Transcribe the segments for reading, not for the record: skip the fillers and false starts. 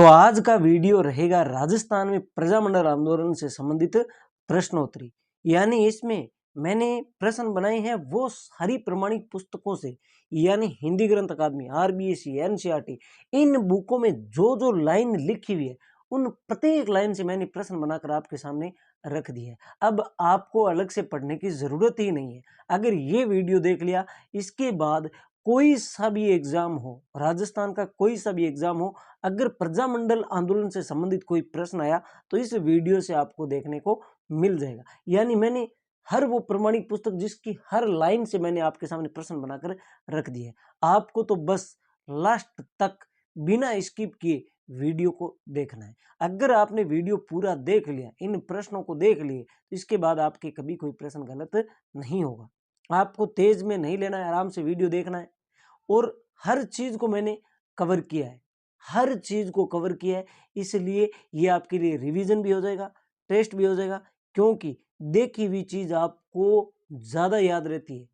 तो आज का वीडियो रहेगा राजस्थान में प्रजामंडल आंदोलन से संबंधित प्रश्नोत्तरी। यानी इसमें मैंने प्रश्न बनाए हैं वो सारी प्रमाणिक पुस्तकों से, यानी हिंदी ग्रंथ अकादमी, आरबीएसई, एनसीईआरटी, इन बुकों में जो जो लाइन लिखी हुई है उन प्रत्येक लाइन से मैंने प्रश्न बनाकर आपके सामने रख दिया है। अब आपको अलग से पढ़ने की जरूरत ही नहीं है। अगर ये वीडियो देख लिया, इसके बाद कोई सा भी एग्जाम हो, राजस्थान का कोई सा भी एग्जाम हो, अगर प्रजामंडल आंदोलन से संबंधित कोई प्रश्न आया तो इस वीडियो से आपको देखने को मिल जाएगा। यानी मैंने हर वो प्रमाणिक पुस्तक जिसकी हर लाइन से मैंने आपके सामने प्रश्न बनाकर रख दिए हैं। आपको तो बस लास्ट तक बिना स्किप किए वीडियो को देखना है। अगर आपने वीडियो पूरा देख लिया, इन प्रश्नों को देख लिए, तो इसके बाद आपके कभी कोई प्रश्न गलत नहीं होगा। आपको तेज में नहीं लेना है, आराम से वीडियो देखना है। और हर चीज को मैंने कवर किया है, हर चीज को कवर किया है, इसलिए ये आपके लिए रिवीजन भी हो जाएगा, टेस्ट भी हो जाएगा। क्योंकि देखी हुई चीज आपको ज्यादा याद रहती है,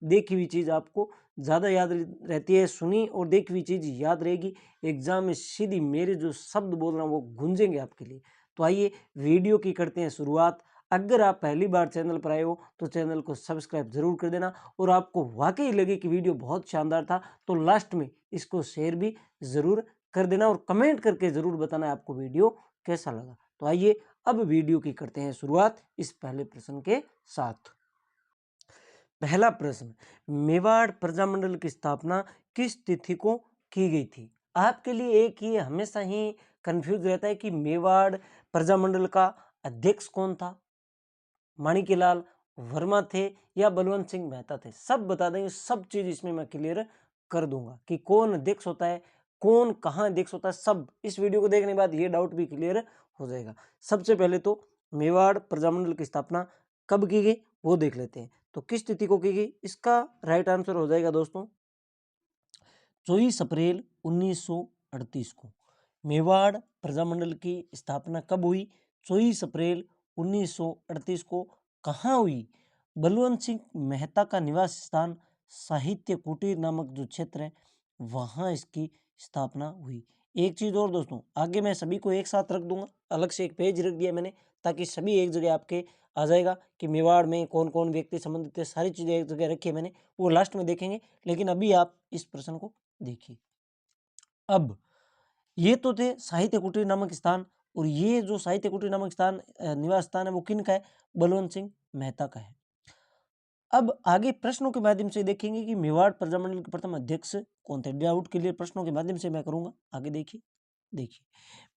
देखी हुई चीज आपको ज्यादा याद रहती है, सुनी और देखी हुई चीज याद रहेगी। एग्जाम में सीधी मेरे जो शब्द बोल रहा हूं वो गूंजेंगे आपके लिए। तो आइए वीडियो की करते हैं शुरुआत। अगर आप पहली बार चैनल पर आए हो तो चैनल को सब्सक्राइब जरूर कर देना, और आपको वाकई लगे कि वीडियो बहुत शानदार था तो लास्ट में इसको शेयर भी जरूर कर देना, और कमेंट करके जरूर बताना आपको वीडियो कैसा लगा। तो आइए अब वीडियो की करते हैं शुरुआत इस पहले प्रश्न के साथ। पहला प्रश्न, मेवाड़ प्रजामंडल की स्थापना किस तिथि को की गई थी? आपके लिए एक ही हमेशा ही कंफ्यूज रहता है कि मेवाड़ प्रजामंडल का अध्यक्ष कौन था, माणिक्यलाल वर्मा थे या बलवंत सिंह मेहता थे। सब बता देंगे, सब चीज इसमें मैं क्लियर कर दूंगा कि कौन अध्यक्ष होता है, कौन कहां अध्यक्ष होता है। सब इस वीडियो को देखने के बाद ये डाउट भी क्लियर हो जाएगा। सबसे पहले तो मेवाड़ प्रजामंडल की स्थापना कब की गई वो देख लेते हैं। तो किस तिथि को की गई, इसका राइट आंसर हो जाएगा दोस्तों 24 अप्रैल 1938 को। मेवाड़ प्रजामंडल की स्थापना कब हुई? 24 अप्रैल 1938 को। कहाँ हुई? बलवंत सिंह मेहता का निवास स्थान साहित्य कुटीर नामक जो क्षेत्र है वहां इसकी स्थापना हुई। एक चीज और दोस्तों, आगे मैं सभी को एक साथ रख दूंगा, अलग से एक पेज रख दिया मैंने ताकि सभी एक जगह आपके आ जाएगा कि मेवाड़ में कौन कौन व्यक्ति संबंधित है। सारी चीजें एक जगह रखी है मैंने, वो लास्ट में देखेंगे। लेकिन अभी आप इस प्रश्न को देखिए। अब ये तो थे साहित्य कुटीर नामक स्थान, और ये जो साहित्य कुटीर नामक स्थान निवास स्थान है वो किन का है? बलवंत सिंह मेहता का है। अब आगे प्रश्नों के माध्यम से देखेंगे कि मेवाड़ प्रजामंडल के प्रथम अध्यक्ष कौन थे। डाउट के लिए प्रश्नों के माध्यम से मैं करूंगा। आगे देखिए,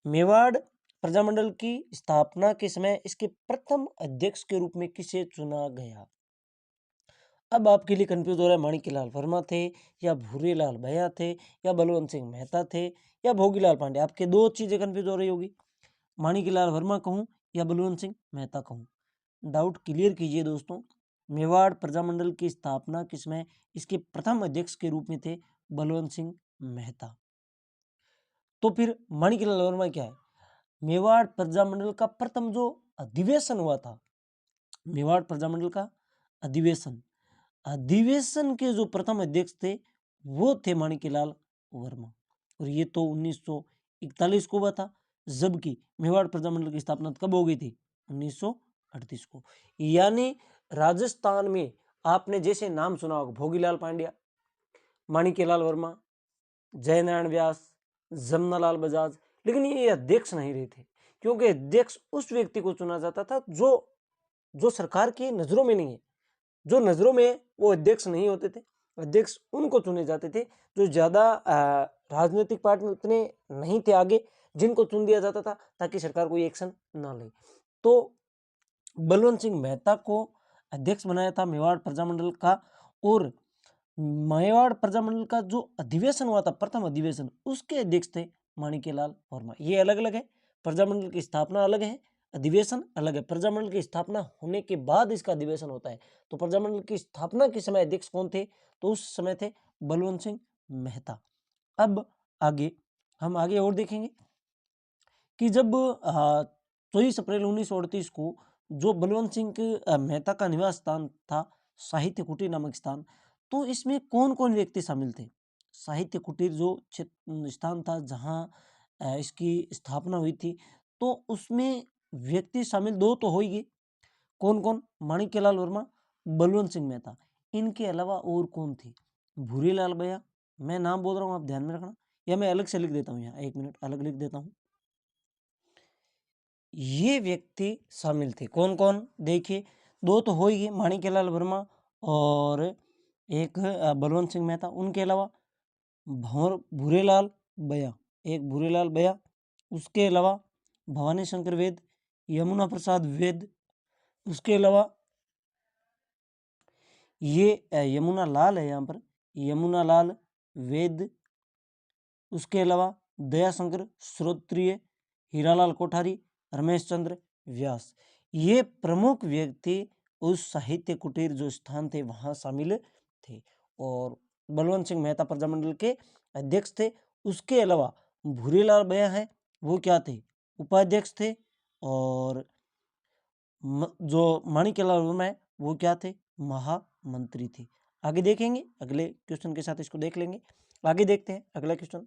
मेवाड़ प्रजामंडल की स्थापना के समय इसके प्रथम अध्यक्ष के रूप में किसे चुना गया? अब आपके लिए कंफ्यूज हो रहा है, माणिक्यलाल वर्मा थे या भूरेलाल भैया थे या बलवंत सिंह मेहता थे या भोगीलाल पांडे। आपके दो चीजें कंफ्यूज हो रही होगी, माणिक्यलाल वर्मा कहूं या बलवंत सिंह मेहता कहूं। डाउट क्लियर कीजिए दोस्तों। मेवाड़ प्रजामंडल की स्थापना किसमें इसके प्रथम अध्यक्ष के रूप में थे बलवंत सिंह मेहता। तो फिर माणिक्यलाल वर्मा क्या है? मेवाड़ प्रजामंडल का प्रथम जो अधिवेशन हुआ था, मेवाड़ प्रजामंडल का अधिवेशन, अधिवेशन के जो प्रथम अध्यक्ष थे वो थे माणिक्यलाल वर्मा, और ये तो 1941 को हुआ था। जबकि मेवाड़ प्रजामंडल की स्थापना कब हो गई थी? 1938 को। यानी राजस्थान में आपने जैसे नाम सुना होगा, भोगीलाल पांड्या, माणिक्यलाल वर्मा, जयनारायण व्यास, जमनालाल बजाज, लेकिन ये अध्यक्ष नहीं रहे थे, क्योंकि अध्यक्ष उस व्यक्ति को चुना जाता था जो जो सरकार की नजरों में नहीं है, जो नजरों में वो अध्यक्ष नहीं होते थे। अध्यक्ष उनको चुने जाते थे जो ज्यादा राजनीतिक पार्टी में उतने नहीं थे आगे, जिनको चुन दिया जाता था ताकि सरकार कोई एक्शन ना ले। तो बलवंत सिंह मेहता को अध्यक्ष बनाया था मेवाड़ प्रजामंडल का, और मेवाड़ प्रजामंडल का जो अधिवेशन हुआ था, प्रथम अधिवेशन, उसके अध्यक्ष थे माणिक्यलाल वर्मा। ये अलग अलग है, प्रजामंडल की स्थापना अलग है, अधिवेशन अलग है। प्रजामंडल की स्थापना होने के बाद इसका अधिवेशन होता है। तो प्रजामंडल की स्थापना के समय अध्यक्ष कौन थे? तो उस समय थे बलवंत सिंह मेहता। अब आगे हम आगे और देखेंगे कि जब 24 अप्रैल 1938 को जो बलवंत सिंह मेहता का निवास स्थान था साहित्य कुटीर नामक स्थान, तो इसमें कौन कौन व्यक्ति शामिल थे? साहित्य कुटीर जो स्थान था जहां इसकी स्थापना हुई थी, तो उसमें व्यक्ति शामिल दो तो हो ही गए। कौन कौन? माणिक्यलाल वर्मा, बलवंत सिंह मेहता। इनके अलावा और कौन थे? भूरीलाल बया। मैं नाम बोल रहा हूँ, आप ध्यान में रखना, या मैं अलग से लिख देता हूँ, यहाँ 1 मिनट अलग लिख देता हूँ। ये व्यक्ति शामिल थे। कौन कौन? देखिए, दो तो हो ही गए, माणिक्यलाल वर्मा और एक बलवंत सिंह मेहता। उनके अलावा भूरेलाल बया, एक भूरेलाल बया। उसके अलावा भवानी शंकर वेद, यमुना प्रसाद वेद। उसके अलावा ये यमुना लाल है, यहाँ पर यमुना लाल वेद। उसके अलावा दयाशंकर श्रोत्रिय, हीरालाल कोठारी, रमेश चंद्र व्यास। ये प्रमुख व्यक्ति उस साहित्य कुटीर जो स्थान थे वहां शामिल थे, और बलवंत सिंह मेहता प्रजामंडल के अध्यक्ष थे। उसके अलावा भूरीलाल बया है, वो क्या थे? उपाध्यक्ष थे। और जो माणिक्यलाल वर्मा है वो क्या थे? महामंत्री थे। आगे देखेंगे, अगले क्वेश्चन के साथ इसको देख लेंगे। आगे देखते हैं अगला क्वेश्चन।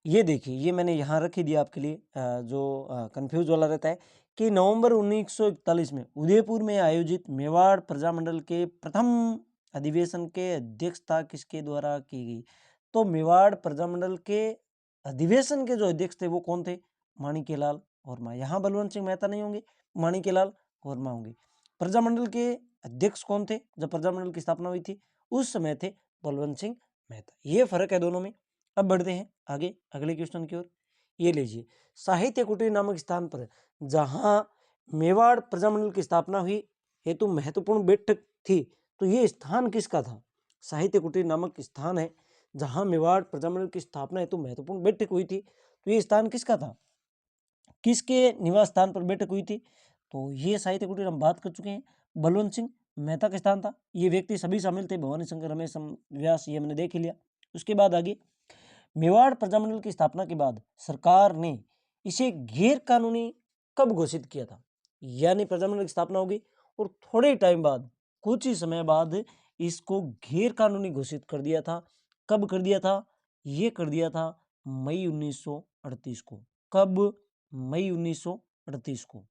ये देखिए, ये मैंने यहाँ रख ही दिया आपके लिए, जो कंफ्यूज वाला रहता है कि नवंबर 1941 में उदयपुर में आयोजित मेवाड़ प्रजामंडल के प्रथम अधिवेशन के अध्यक्षता किसके द्वारा की गई? तो मेवाड़ प्रजामंडल के अधिवेशन के जो अध्यक्ष थे वो कौन थे? माणिक्यलाल वर्मा। यहाँ बलवंत सिंह मेहता नहीं होंगे, माणिक्यलाल वर्मा होंगे। प्रजामंडल के अध्यक्ष कौन थे जब प्रजामंडल की स्थापना हुई थी? उस समय थे बलवंत सिंह मेहता। ये फर्क है दोनों में। अब बढ़ते हैं आगे अगले क्वेश्चन की ओर। ये लीजिए, साहित्य कुटीर नामक स्थान पर जहां मेवाड़ प्रजामंडल की स्थापना हुई हेतु महत्वपूर्ण बैठक थी, तो ये स्थान किसका था? साहित्य कुटीर नामक स्थान है जहां मेवाड़ प्रजामंडल की स्थापना हेतु महत्वपूर्ण बैठक हुई थी, तो ये स्थान किसका था? किसके निवास स्थान पर बैठक हुई थी? तो ये साहित्य कुटीर हम बात कर चुके हैं, बलवंत सिंह मेहता का स्थान था। ये व्यक्ति सभी शामिल थे, भवानी शंकर, रमेश व्यास, ये हमने देख ही लिया। उसके बाद आगे, मेवाड़ प्रजामंडल की स्थापना के बाद सरकार ने इसे गैर कानूनी कब घोषित किया था? यानी प्रजामंडल की स्थापना होगी और थोड़े टाइम बाद, कुछ ही समय बाद इसको गैर कानूनी घोषित कर दिया था। कब कर दिया था? ये कर दिया था मई 1938 को। कब? मई 1938 को।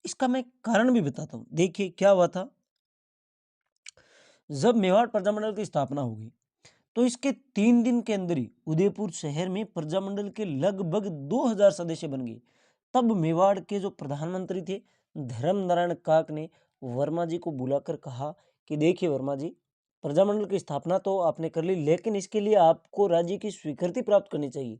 इसका मैं कारण भी बताता हूं। देखिए क्या हुआ था, जब मेवाड़ प्रजामंडल की स्थापना होगी तो इसके 3 दिन के अंदर ही उदयपुर शहर में प्रजामंडल के लगभग 2000 सदस्य बन गए। तब मेवाड़ के जो प्रधानमंत्री थे धर्मनारायण काक ने वर्मा जी को बुलाकर कहा कि देखिए वर्मा जी, प्रजामंडल की स्थापना तो आपने कर ली, लेकिन इसके लिए आपको राज्य की स्वीकृति प्राप्त करनी चाहिए।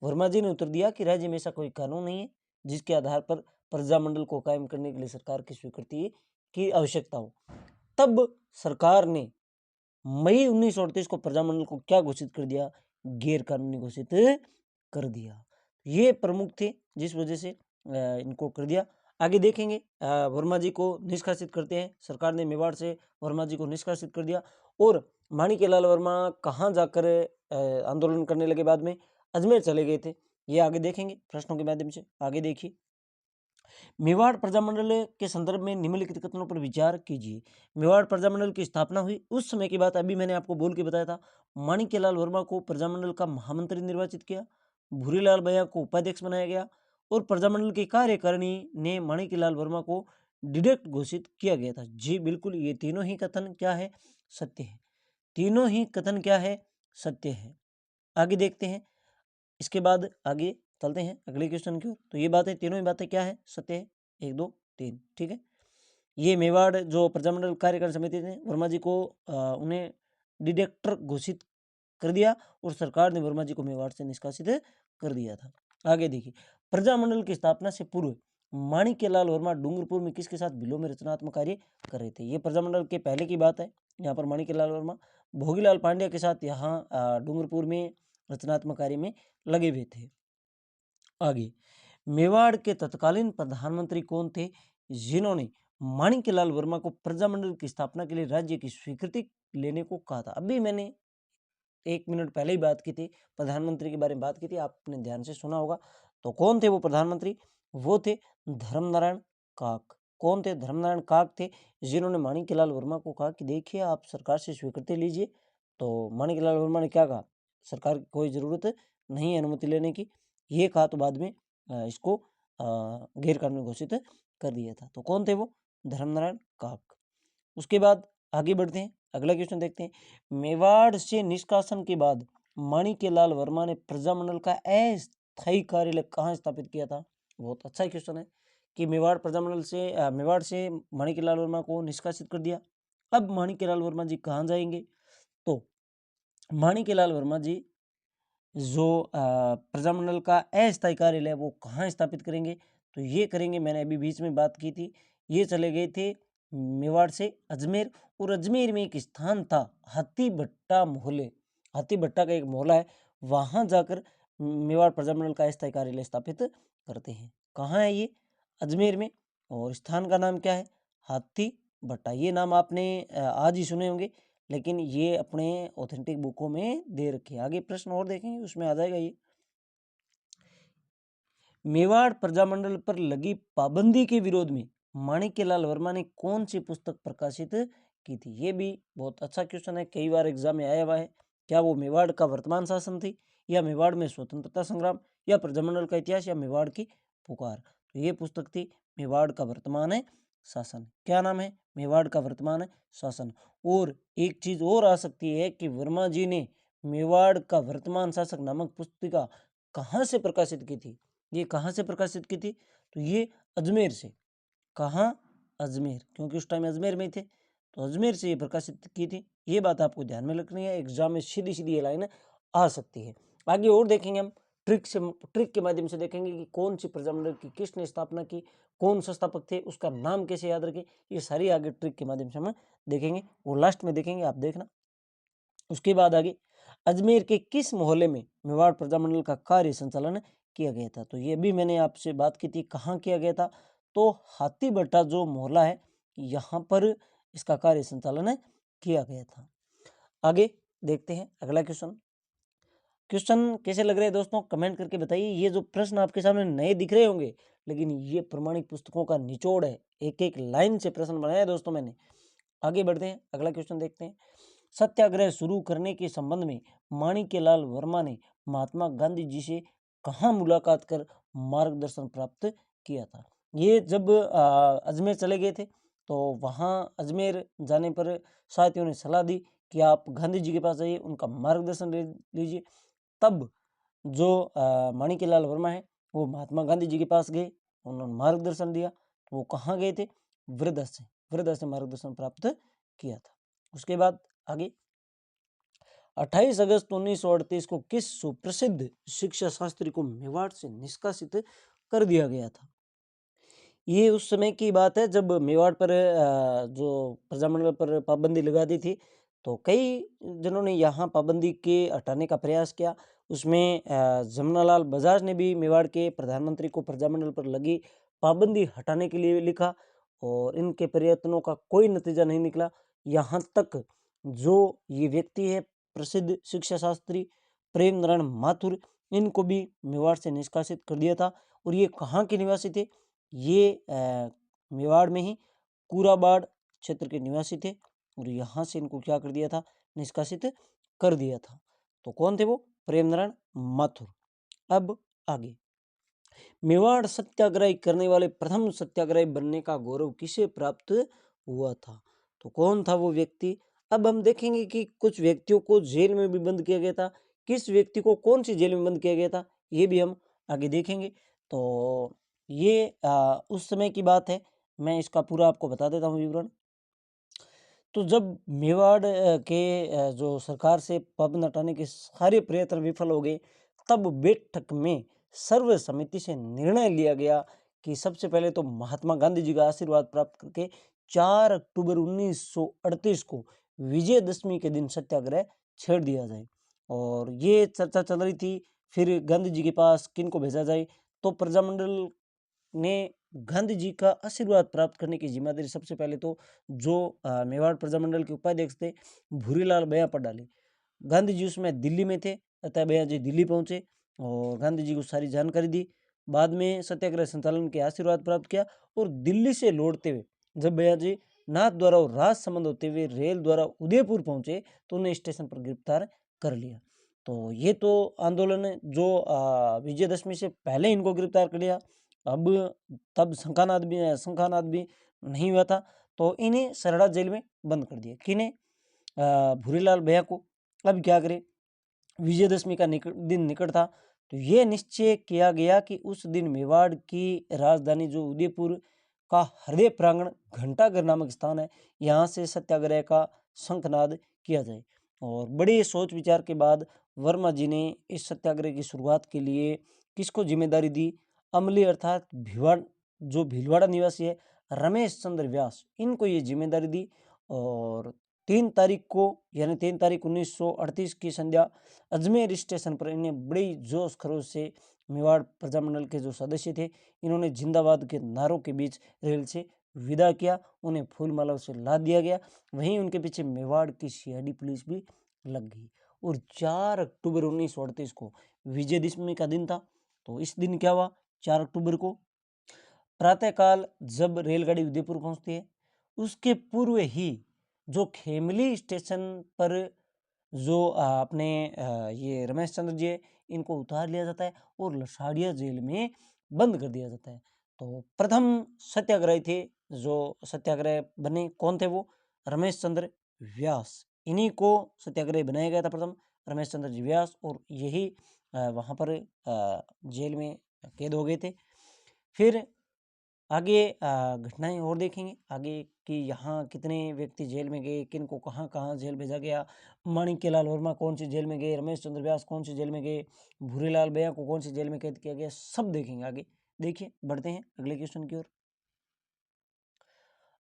वर्मा जी ने उत्तर दिया कि राज्य में ऐसा कोई कानून नहीं है जिसके आधार पर प्रजामंडल को कायम करने के लिए सरकार की स्वीकृति की आवश्यकता हो। तब सरकार ने मई 1938 को प्रजामंडल को क्या घोषित कर दिया? गैर कानूनी घोषित कर दिया। ये प्रमुख थे जिस वजह से इनको कर दिया। आगे देखेंगे, वर्मा जी को निष्कासित करते हैं। सरकार ने मेवाड़ से वर्मा जी को निष्कासित कर दिया। और माणिक्यलाल वर्मा कहाँ जाकर आंदोलन करने लगे? बाद में अजमेर चले गए थे। ये आगे देखेंगे प्रश्नों के माध्यम से। आगे देखिए, मेवाड़ प्रजामंडल के संदर्भ में निम्नलिखित कथनों पर विचार कीजिए। मेवाड़ प्रजामंडल की स्थापना हुई उस समय की बात अभी मैंने आपको बोल के बताया था। माणिक्यलाल वर्मा को प्रजामंडल का महामंत्री निर्वाचित किया, भूरीलाल बया को उपाध्यक्ष बनाया गया, और प्रजामंडल की कार्यकारिणी ने माणिक्यलाल वर्मा को डिडक्ट घोषित किया गया था। जी बिल्कुल, ये तीनों ही कथन क्या है? सत्य है। तीनों ही कथन क्या है? सत्य है। आगे देखते हैं। इसके बाद आगे चलते हैं अगले क्वेश्चन की ओर। तो ये बातें, तीनों ही बातें क्या है? सत्य है। 1 2 3, ठीक है। ये मेवाड़ जो प्रजामंडल कार्यकारिणी समिति ने वर्मा जी को उन्हें डिडक्टर घोषित कर दिया, और सरकार ने वर्मा जी को मेवाड़ से निष्कासित कर दिया था। आगे देखिए, प्रजामंडल की स्थापना से पूर्व माणिक्यलाल वर्मा डूंगरपुर में किसके साथ बिलो में रचनात्मक कार्य कर रहे थे? ये प्रजामंडल के पहले की बात है। यहाँ पर माणिक्यलाल वर्मा भोगीलाल पांड्या के साथ यहाँ डूंगरपुर में रचनात्मक कार्य में लगे हुए थे। आगे, मेवाड़ के तत्कालीन प्रधानमंत्री कौन थे जिन्होंने माणिक्यलाल वर्मा को प्रजामंडल की स्थापना के लिए राज्य की स्वीकृति लेने को कहा था? अभी मैंने 1 मिनट पहले ही बात की थी, प्रधानमंत्री के बारे में बात की थी, आपने ध्यान से सुना होगा। तो कौन थे वो प्रधानमंत्री? वो थे धर्मनारायण काक। कौन थे? धर्मनारायण काक थे, जिन्होंने माणिक्यलाल वर्मा को कहा कि देखिए आप सरकार से स्वीकृति लीजिए। तो माणिक्यलाल वर्मा ने क्या कहा? सरकार की कोई जरूरत नहीं अनुमति लेने की, ये कहा तो बाद में इसको गैर कानूनी घोषित कर दिया था। तो कौन थे वो? धर्मनारायण काक। उसके बाद आगे बढ़ते हैं, अगला क्वेश्चन देखते हैं। मेवाड़ से निष्कासन के बाद माणिक्यलाल वर्मा ने प्रजामंडल का अस्थायी कार्यालय कहाँ स्थापित किया था? बहुत अच्छा क्वेश्चन है कि मेवाड़ से माणिक्यलाल वर्मा को निष्कासित कर दिया। अब माणिक्यलाल वर्मा जी कहाँ जाएंगे? तो माणिक्यलाल वर्मा जी जो प्रजामंडल का अस्थायी कार्यालय वो कहाँ स्थापित करेंगे? तो ये करेंगे, मैंने अभी बीच में बात की थी, ये चले गए थे मेवाड़ से अजमेर, और अजमेर में एक स्थान था हाथी भट्टा मोहल्ले, हाथी भट्टा का एक मोहल्ला है, वहाँ जाकर मेवाड़ प्रजामंडल का अस्थायी कार्यालय स्थापित करते हैं। कहाँ है ये? अजमेर में। और स्थान का नाम क्या है? हाथी भट्टा। ये नाम आपने आज ही सुने होंगे, लेकिन ये अपने ऑथेंटिक बुकों में दे रखे हैं। आगे प्रश्न और देखेंगे, उसमें आ जाएगा ये। मेवाड़ प्रजामंडल पर लगी पाबंदी के विरोध में माणिक्यलाल वर्मा ने कौन सी पुस्तक प्रकाशित की थी? ये भी बहुत अच्छा क्वेश्चन है, कई बार एग्जाम में आया हुआ है। क्या वो मेवाड़ का वर्तमान शासन थी, या मेवाड़ में स्वतंत्रता संग्राम, या प्रजामंडल का इतिहास, या मेवाड़ की पुकार? तो ये पुस्तक थी मेवाड़ का वर्तमान है शासन। क्या नाम है? मेवाड़ का वर्तमान है शासन। और एक चीज और आ सकती है कि वर्मा जी ने मेवाड़ का वर्तमान शासक नामक पुस्तिका कहाँ से प्रकाशित की थी? ये कहाँ से प्रकाशित की थी? तो ये अजमेर से। कहाँ? अजमेर, क्योंकि उस टाइम अजमेर में ही थे, तो अजमेर से ये प्रकाशित की थी। ये बात आपको ध्यान में रखनी है, एग्जाम में सीधी सीधी ये लाइन आ सकती है। आगे और देखेंगे हम, ट्रिक के माध्यम से देखेंगे कि कौन सी प्रजामंडल की किसने स्थापना की, कौन संस्थापक थे, उसका नाम कैसे याद रखें, ये सारी आगे ट्रिक के माध्यम से हम देखेंगे, वो लास्ट में देखेंगे, आप देखना। उसके बाद आगे, अजमेर के किस मोहल्ले में मेवाड़ प्रजामंडल का कार्य संचालन किया गया था? तो ये भी मैंने आपसे बात की थी, कहाँ किया गया था? तो हाथी भट्टा जो मोहल्ला है, यहाँ पर इसका कार्य संचालन किया गया था। आगे देखते हैं अगला क्वेश्चन। क्वेश्चन कैसे लग रहे हैं दोस्तों, कमेंट करके बताइए। ये जो प्रश्न आपके सामने नए दिख रहे होंगे, लेकिन ये प्रमाणिक पुस्तकों का निचोड़ है, एक एक लाइन से प्रश्न बनाया है दोस्तों मैंने। आगे बढ़ते हैं, अगला क्वेश्चन देखते हैं। सत्याग्रह शुरू करने के संबंध में माणिक्यलाल वर्मा ने महात्मा गांधी जी से कहाँ मुलाकात कर मार्गदर्शन प्राप्त किया था? ये जब अजमेर चले गए थे, तो वहाँ अजमेर जाने पर साथियों ने सलाह दी कि आप गांधी जी के पास जाइए, उनका मार्गदर्शन लीजिए। तब जो माणिक्यलाल वर्मा है, वो महात्मा गांधी जी के पास गए, उन्होंने मार्गदर्शन दिया। वो कहाँ गए थे? वृद्धा से मार्गदर्शन प्राप्त किया था। उसके बाद आगे, 28 अगस्त 1938 को किस सुप्रसिद्ध शिक्षा शास्त्री को मेवाड़ से निष्कासित कर दिया गया था? ये उस समय की बात है जब मेवाड़ पर जो प्रजामंडल पर पाबंदी लगा दी थी, तो कई जनों ने यहाँ पाबंदी के हटाने का प्रयास किया। उसमें जमनालाल बजाज ने भी मेवाड़ के प्रधानमंत्री को प्रजामंडल पर लगी पाबंदी हटाने के लिए लिखा, और इनके प्रयत्नों का कोई नतीजा नहीं निकला। यहाँ तक जो ये व्यक्ति है, प्रसिद्ध शिक्षा शास्त्री प्रेम नारायण माथुर, इनको भी मेवाड़ से निष्कासित कर दिया था। और ये कहाँ के निवासी थे? ये मेवाड़ में ही कूराबाड़ क्षेत्र के निवासी थे, और यहाँ से इनको क्या कर दिया था? निष्कासित कर दिया था। तो कौन थे वो? प्रेम नारायण माथुर। अब आगे, मेवाड़ सत्याग्रह करने वाले प्रथम सत्याग्रही बनने का गौरव किसे प्राप्त हुआ था? तो कौन था वो व्यक्ति? अब हम देखेंगे कि कुछ व्यक्तियों को जेल में भी बंद किया गया था। किस व्यक्ति को कौन सी जेल में बंद किया गया था, ये भी हम आगे देखेंगे। तो ये उस समय की बात है, मैं इसका पूरा आपको बता देता हूँ विवरण। तो जब मेवाड़ के जो सरकार से पाबंद हटाने के सारे प्रयत्न विफल हो गए, तब बैठक में सर्व समिति से निर्णय लिया गया कि सबसे पहले तो महात्मा गांधी जी का आशीर्वाद प्राप्त करके 4 अक्टूबर 1938 को विजयदशमी के दिन सत्याग्रह छेड़ दिया जाए। और ये चर्चा चल रही थी, फिर गांधी जी के पास किन को भेजा जाए? तो प्रजामंडल ने गांधी जी का आशीर्वाद प्राप्त करने की जिम्मेदारी सबसे पहले तो जो मेवाड़ प्रजामंडल के उपाध्यक्ष थे भूरीलाल बेया पर डाली। गांधी जी उसमें दिल्ली में थे, अतः बेया जी दिल्ली पहुंचे और गांधी जी को सारी जानकारी दी। बाद में सत्याग्रह संचालन के आशीर्वाद प्राप्त किया, और दिल्ली से लौटते हुए जब बेया जी नाथ द्वारा और राज संबंध होते हुए रेल द्वारा उदयपुर पहुंचे, तो उन्हें स्टेशन पर गिरफ्तार कर लिया। तो ये तो आंदोलन है जो विजयदशमी से पहले इनको गिरफ्तार कर लिया। अब तब शंखानाद भी नहीं हुआ था, तो इन्हें सरड़ा जेल में बंद कर दिया। किन्हें? भूरीलाल भैया को। अब क्या करें, विजयदशमी का दिन निकट था, तो ये निश्चय किया गया कि उस दिन मेवाड़ की राजधानी जो उदयपुर का हृदय प्रांगण घंटाघर नामक स्थान है, यहाँ से सत्याग्रह का शंखनाद किया जाए। और बड़े सोच विचार के बाद वर्मा जी ने इस सत्याग्रह की शुरुआत के लिए किसको जिम्मेदारी दी? अमली अर्थात भीलवाड़ा निवासी है रमेश चंद्र व्यास, इनको ये जिम्मेदारी दी। और 3 तारीख को यानी 3 तारीख 1938 की संध्या अजमेर स्टेशन पर इन्हें बड़ी जोश खरोश से मेवाड़ प्रजामंडल के जो सदस्य थे, इन्होंने जिंदाबाद के नारों के बीच रेल से विदा किया। उन्हें फूल मालाओं से लाद दिया गया। वहीं उनके पीछे मेवाड़ की सीआईडी पुलिस भी लग गई। और 4 अक्टूबर 1938 को विजयदशमी का दिन था। तो इस दिन क्या हुआ? 4 अक्टूबर को प्रातःकाल जब रेलगाड़ी उदयपुर पहुंचती है, उसके पूर्व ही जो खेमली स्टेशन पर जो अपने ये रमेश चंद्र जी है, इनको उतार लिया जाता है और लसाड़िया जेल में बंद कर दिया जाता है। तो प्रथम सत्याग्रही थे जो सत्याग्रह बने, कौन थे वो? रमेश चंद्र व्यास। इन्हीं को सत्याग्रही बनाया गया था प्रथम, रमेश चंद्र जी व्यास। और यही वहाँ पर जेल में कैद हो गए थे। फिर आगे घटनाएं और देखेंगे आगे कि यहाँ कितने व्यक्ति जेल में गए, किन को कहाँ कहाँ जेल भेजा गया, माणिक्यलाल वर्मा कौन सी जेल में गए, रमेश चंद्र व्यास कौन सी जेल में गए, भूरीलाल भैया को कौन सी जेल में कैद किया गया, सब देखेंगे आगे। देखिए, बढ़ते हैं अगले क्वेश्चन की ओर।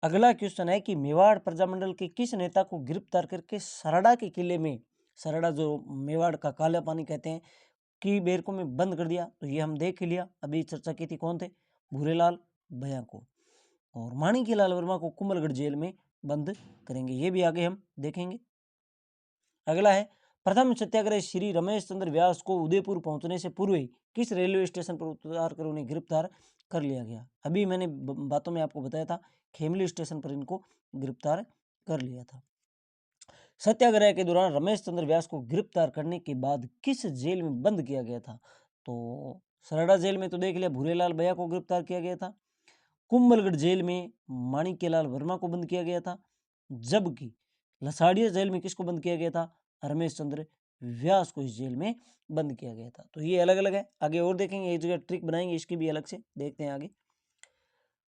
अगला क्वेश्चन है कि मेवाड़ प्रजामंडल के किस नेता को गिरफ्तार करके सरड़ा के किले में, सरड़ा जो मेवाड़ का काला पानी कहते हैं, की बेरको में बंद कर दिया? तो ये हम देख ही लिया, अभी चर्चा की थी। कौन थे? भूरेलाल भैया को। और माणिक्यलाल वर्मा को कुंभलगढ़ जेल में बंद करेंगे, ये भी आगे हम देखेंगे। अगला है प्रथम सत्याग्रह श्री रमेश चंद्र व्यास को उदयपुर पहुंचने से पूर्व ही किस रेलवे स्टेशन पर उतार कर उन्हें गिरफ्तार कर लिया गया? अभी मैंने बातों में आपको बताया था, खेमली स्टेशन पर इनको गिरफ्तार कर लिया था। सत्याग्रह के दौरान रमेश चंद्र व्यास को गिरफ्तार करने के बाद किस जेल में बंद किया गया था? तो सरड़ा जेल में तो देख लिया, भूरेलाल भैया को गिरफ्तार किया गया था। कुंभलगढ़ जेल में माणिक्यलाल वर्मा को बंद किया गया था। जबकि लसाड़िया जेल में किसको बंद किया गया था? रमेश चंद्र व्यास को इस जेल में बंद किया गया था। तो ये अलग अलग है, आगे और देखेंगे, एक जगह ट्रिक बनाएंगे इसकी भी अलग से। देखते हैं आगे।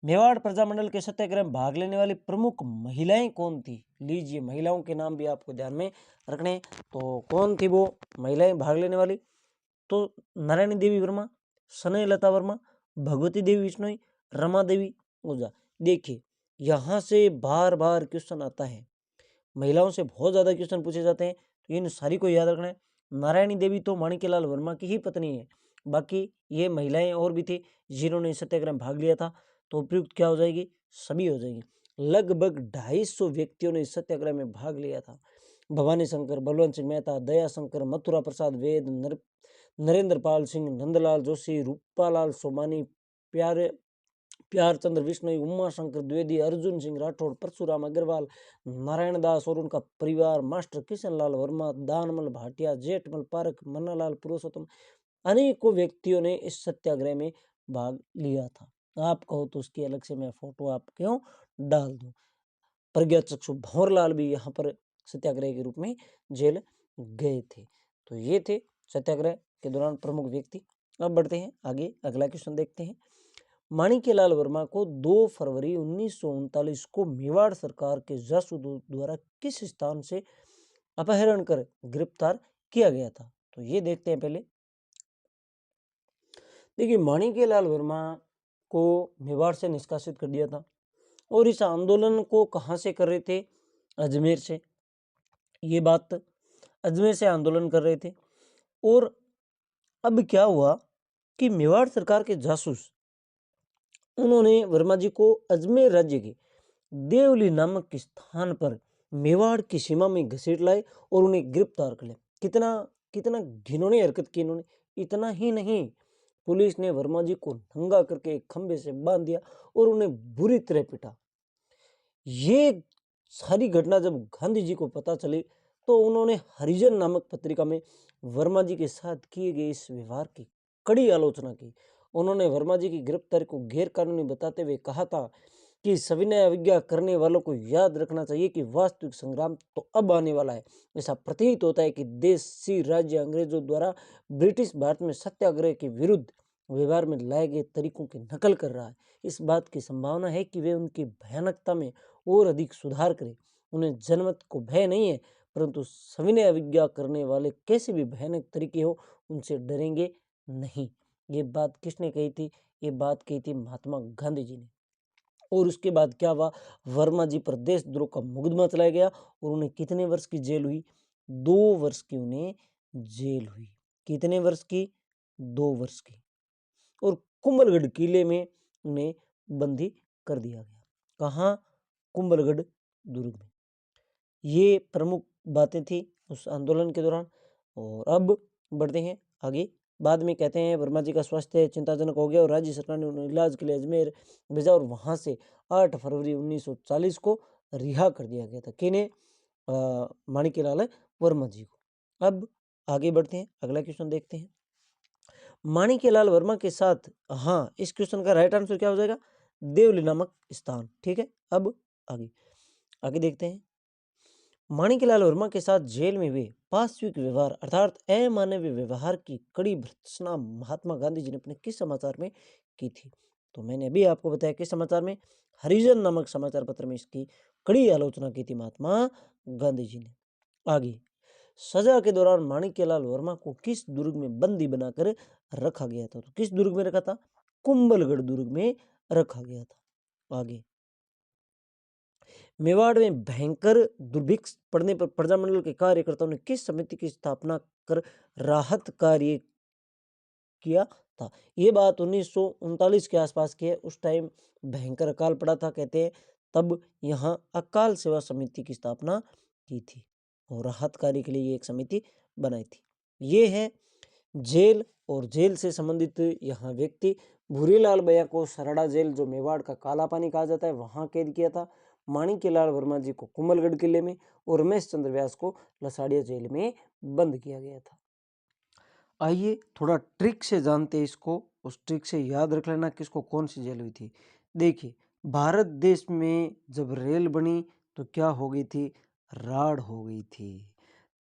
मेवाड़ प्रजामंडल के सत्याग्रह में भाग लेने वाली प्रमुख महिलाएं कौन थी? लीजिए, महिलाओं के नाम भी आपको ध्यान में रखने। तो कौन थी वो महिलाएं भाग लेने वाली? तो नारायणी देवी वर्मा, सनय लता वर्मा, भगवती देवी बिश्नोई, रमा देवी ओझा। देखिए, यहाँ से बार बार क्वेश्चन आता है, महिलाओं से बहुत ज्यादा क्वेश्चन पूछे जाते हैं, तो इन सारी को याद रखना है। नारायणी देवी तो माणिक्यलाल वर्मा की ही पत्नी है, बाकी ये महिलाएं और भी थी जिन्होंने सत्याग्रह में भाग लिया था। तो उपयुक्त क्या हो जाएगी? सभी हो जाएगी। लगभग 250 व्यक्तियों ने इस सत्याग्रह में भाग लिया था। भवानी शंकर, बलवंत सिंह मेहता, दया शंकर, मथुरा प्रसाद वेद, नरेंद्र पाल सिंह, नंदलाल जोशी, रूपालाल सोमानी, प्यारचंद्र विश्नोई, उमा शंकर द्विवेदी, अर्जुन सिंह राठौड़, परशुराम अग्रवाल, नारायण दास और उनका परिवार, मास्टर किशनलाल वर्मा, दानमल भाटिया, जेठमल पारक, मन्नालाल पुरुषोत्तम, अनेकों व्यक्तियों ने इस सत्याग्रह में भाग लिया था। आप कहो तो उसकी अलग से मैं फोटो आप क्यों डाल दूं। प्रज्ञा चक्षु भंवरलाल भी यहाँ पर सत्याग्रह के रूप में जेल गए थे। तो ये थे सत्याग्रह के दौरान प्रमुख व्यक्ति। अब बढ़ते हैं आगे, अगला क्वेश्चन देखते हैं। माणिक्यलाल वर्मा को 2 फरवरी 1939 को मेवाड़ सरकार के जासूसों द्वारा किस स्थान से अपहरण कर गिरफ्तार किया गया था? तो ये देखते हैं पहले। देखिए, माणिक्यलाल वर्मा को मेवाड़ से निष्कासित कर दिया था और इस आंदोलन को कहां से कर रहे थे? अजमेर से। ये बात अजमेर से आंदोलन कर रहे थे। और अब क्या हुआ कि मेवाड़ सरकार के जासूस, उन्होंने वर्मा जी को अजमेर राज्य के देवली नामक स्थान पर मेवाड़ की सीमा में घसीट लाए और उन्हें गिरफ्तार कर लिया। कितना कितना घिनौनी हरकत की इन्होंने। इतना ही नहीं, पुलिस ने वर्मा जी को नंगा करके एक खंबे से बांध दिया और उन्हें बुरी तरह पीटा। ये सारी घटना जब गांधी जी को पता चली तो उन्होंने हरिजन नामक पत्रिका में वर्मा जी के साथ किए गए इस व्यवहार की कड़ी आलोचना की। उन्होंने वर्मा जी की गिरफ्तारी को गैर कानूनी बताते हुए कहा था कि सविनय अवज्ञा करने वालों को याद रखना चाहिए कि वास्तविक संग्राम तो अब आने वाला है। ऐसा प्रतीत होता है कि देशी राज्य अंग्रेजों द्वारा ब्रिटिश भारत में सत्याग्रह के विरुद्ध व्यवहार में लाए गए तरीकों की नकल कर रहा है। इस बात की संभावना है कि वे उनकी भयानकता में और अधिक सुधार करें। उन्हें जनमत को भय नहीं है, परंतु सविनय अवज्ञा करने वाले कैसे भी भयानक तरीके हो उनसे डरेंगे नहीं। ये बात किसने कही थी? ये बात कही थी महात्मा गांधी जी ने। और उसके बाद क्या हुआ? वर्मा जी पर देशद्रोह का मुकदमा चलाया गया और उन्हें कितने वर्ष की जेल हुई? 2 वर्ष की उन्हें जेल हुई। कितने वर्ष की? 2 वर्ष की। और कुंभलगढ़ किले में उन्हें बंदी कर दिया गया। कहाँ? कुंभलगढ़ दुर्ग में। ये प्रमुख बातें थी उस आंदोलन के दौरान। और अब बढ़ते हैं आगे। बाद में कहते हैं वर्मा जी का स्वास्थ्य चिंताजनक हो गया और राज्य सरकार ने उन्हें इलाज के लिए अजमेर भेजा और वहां से 8 फरवरी 1940 को रिहा कर दिया गया था। किन्हें? माणिक्यलाल वर्मा जी को। अब आगे बढ़ते हैं, अगला क्वेश्चन देखते हैं। माणिक्यलाल वर्मा के साथ, हाँ, इस क्वेश्चन का राइट आंसर क्या हो जाएगा? देवली नामक स्थान। ठीक है, अब आगे आगे देखते हैं। माणिक्यलाल वर्मा के साथ जेल में हुए पाशविक व्यवहार अर्थात अमानवीय व्यवहार की कड़ी भर्त्सना महात्मा गांधी जी ने अपने किस समाचार में की थी? तो मैंने अभी आपको बताया किस समाचार में? हरिजन नामक समाचार पत्र में इसकी कड़ी आलोचना की थी महात्मा गांधी जी ने। आगे, सजा के दौरान माणिक्यलाल वर्मा को किस दुर्ग में बंदी बनाकर रखा गया था? तो किस दुर्ग में रखा था? कुंभलगढ़ दुर्ग में रखा गया था। आगे, मेवाड़ में भयंकर दुर्भिक्ष पड़ने पर प्रजामंडल के कार्यकर्ताओं ने किस समिति की स्थापना कर राहत कार्य किया था? ये बात 1939 के आसपास की है। उस टाइम भयंकर अकाल पड़ा था कहते हैं, तब यहाँ अकाल सेवा समिति की स्थापना की थी और राहत कार्य के लिए ये एक समिति बनाई थी। ये है जेल और जेल से संबंधित यहाँ व्यक्ति। भूरीलाल भैया को सरड़ा जेल जो मेवाड़ का काला पानी कहा जाता है वहां कैद किया था। माणिक्यलाल वर्मा जी को कुंभलगढ़ किले में और रमेश चंद्र व्यास को लसाड़िया जेल में बंद किया गया था। आइए थोड़ा ट्रिक से जानते हैं इसको, उस ट्रिक से याद रख लेना किसको कौन सी जेल हुई थी। देखिए, भारत देश में जब रेल बनी तो क्या हो गई थी? राड़ हो गई थी।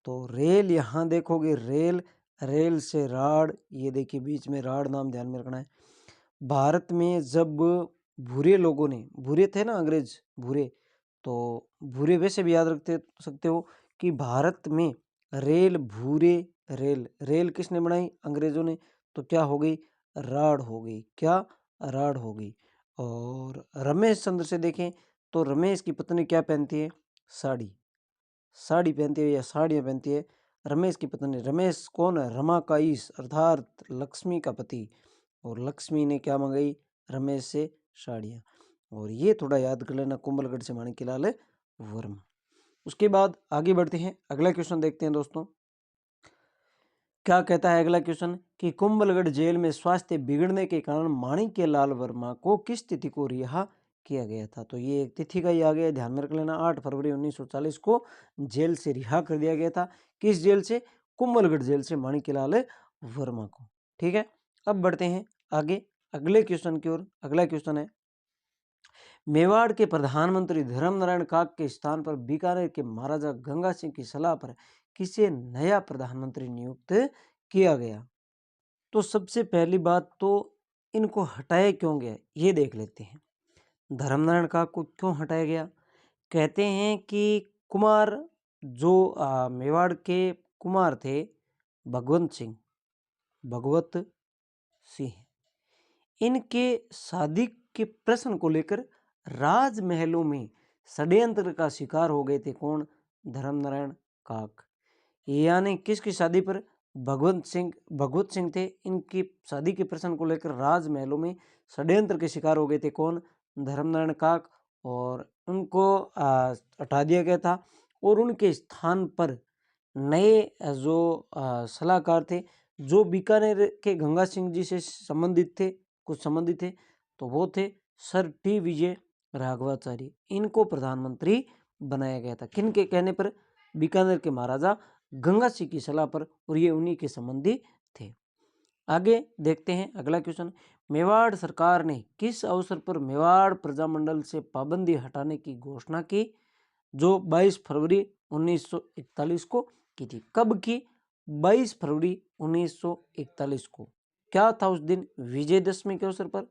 तो रेल यहाँ देखोगे, रेल, रेल से राड़, ये देखिए बीच में राड़ नाम ध्यान में रखना है। भारत में जब भूरे लोगों ने, भूरे थे ना अंग्रेज, भूरे, तो भूरे वैसे भी याद रखते सकते हो कि भारत में रेल, भूरे, रेल, रेल किसने बनाई? अंग्रेजों ने। तो क्या हो गई? राड़ हो गई। क्या? राड़ हो गई। और रमेश चंद्र से देखें तो रमेश की पत्नी क्या पहनती है? साड़ी, साड़ी पहनती है या साड़ियाँ पहनती है। रमेश की पत्नी, रमेश कौन है? रमा का ईश अर्थात लक्ष्मी का पति। और लक्ष्मी ने क्या मंगाई? रमेश से साड़ियाँ। और ये थोड़ा याद कर लेना, कुंभलगढ़ से माणिक्यलाल वर्मा। उसके बाद आगे बढ़ते हैं, अगला क्वेश्चन देखते हैं दोस्तों। क्या कहता है अगला क्वेश्चन कि कुंभलगढ़ जेल में स्वास्थ्य बिगड़ने के कारण माणिक्यलाल वर्मा को किस तिथि को रिहा किया गया था? तो ये एक तिथि का ही आ गया, ध्यान में रख लेना। 8 फरवरी 1940 को जेल से रिहा कर दिया गया था। किस जेल से? कुंभलगढ़ जेल से माणिक्यलाल वर्मा को। ठीक है, अब बढ़ते हैं आगे अगले क्वेश्चन की ओर। अगला क्वेश्चन है, मेवाड़ के प्रधानमंत्री धर्मनारायण काक के स्थान पर बीकानेर के महाराजा गंगा सिंह की सलाह पर किसे नया प्रधानमंत्री नियुक्त किया गया? तो सबसे पहली बात तो इनको हटाया क्यों गया ये देख लेते हैं। धर्मनारायण काक को क्यों हटाया गया? कहते हैं कि कुमार जो मेवाड़ के कुमार थे, भगवंत सिंह, भगवत सिंह, इनके शादी के प्रश्न को लेकर राजमहलों में षड्यंत्र का शिकार हो गए थे। कौन? धर्मनारायण काक। यानी किसकी शादी पर? भगवंत सिंह थे। इनकी शादी के प्रश्न को लेकर राजमहलों में षड्यंत्र के शिकार हो गए थे। कौन? धर्मनारायण काक। और उनको हटा दिया गया था और उनके स्थान पर नए जो सलाहकार थे जो बीकानेर के गंगा सिंह जी से संबंधित थे, कुछ संबंधित थे, तो वो थे सर टी विजय राघवाचारी। इनको प्रधानमंत्री बनाया गया था। किन के कहने पर? बीकानेर के महाराजा गंगा सिंह की सलाह पर, और ये उन्हीं के संबंधी थे। आगे देखते हैं अगला क्वेश्चन। मेवाड़ सरकार ने किस अवसर पर मेवाड़ प्रजामंडल से पाबंदी हटाने की घोषणा की, जो 22 फरवरी 1941 को की थी। कब की? 22 फरवरी 1941 को। क्या था उस दिन? विजयदशमी के अवसर पर,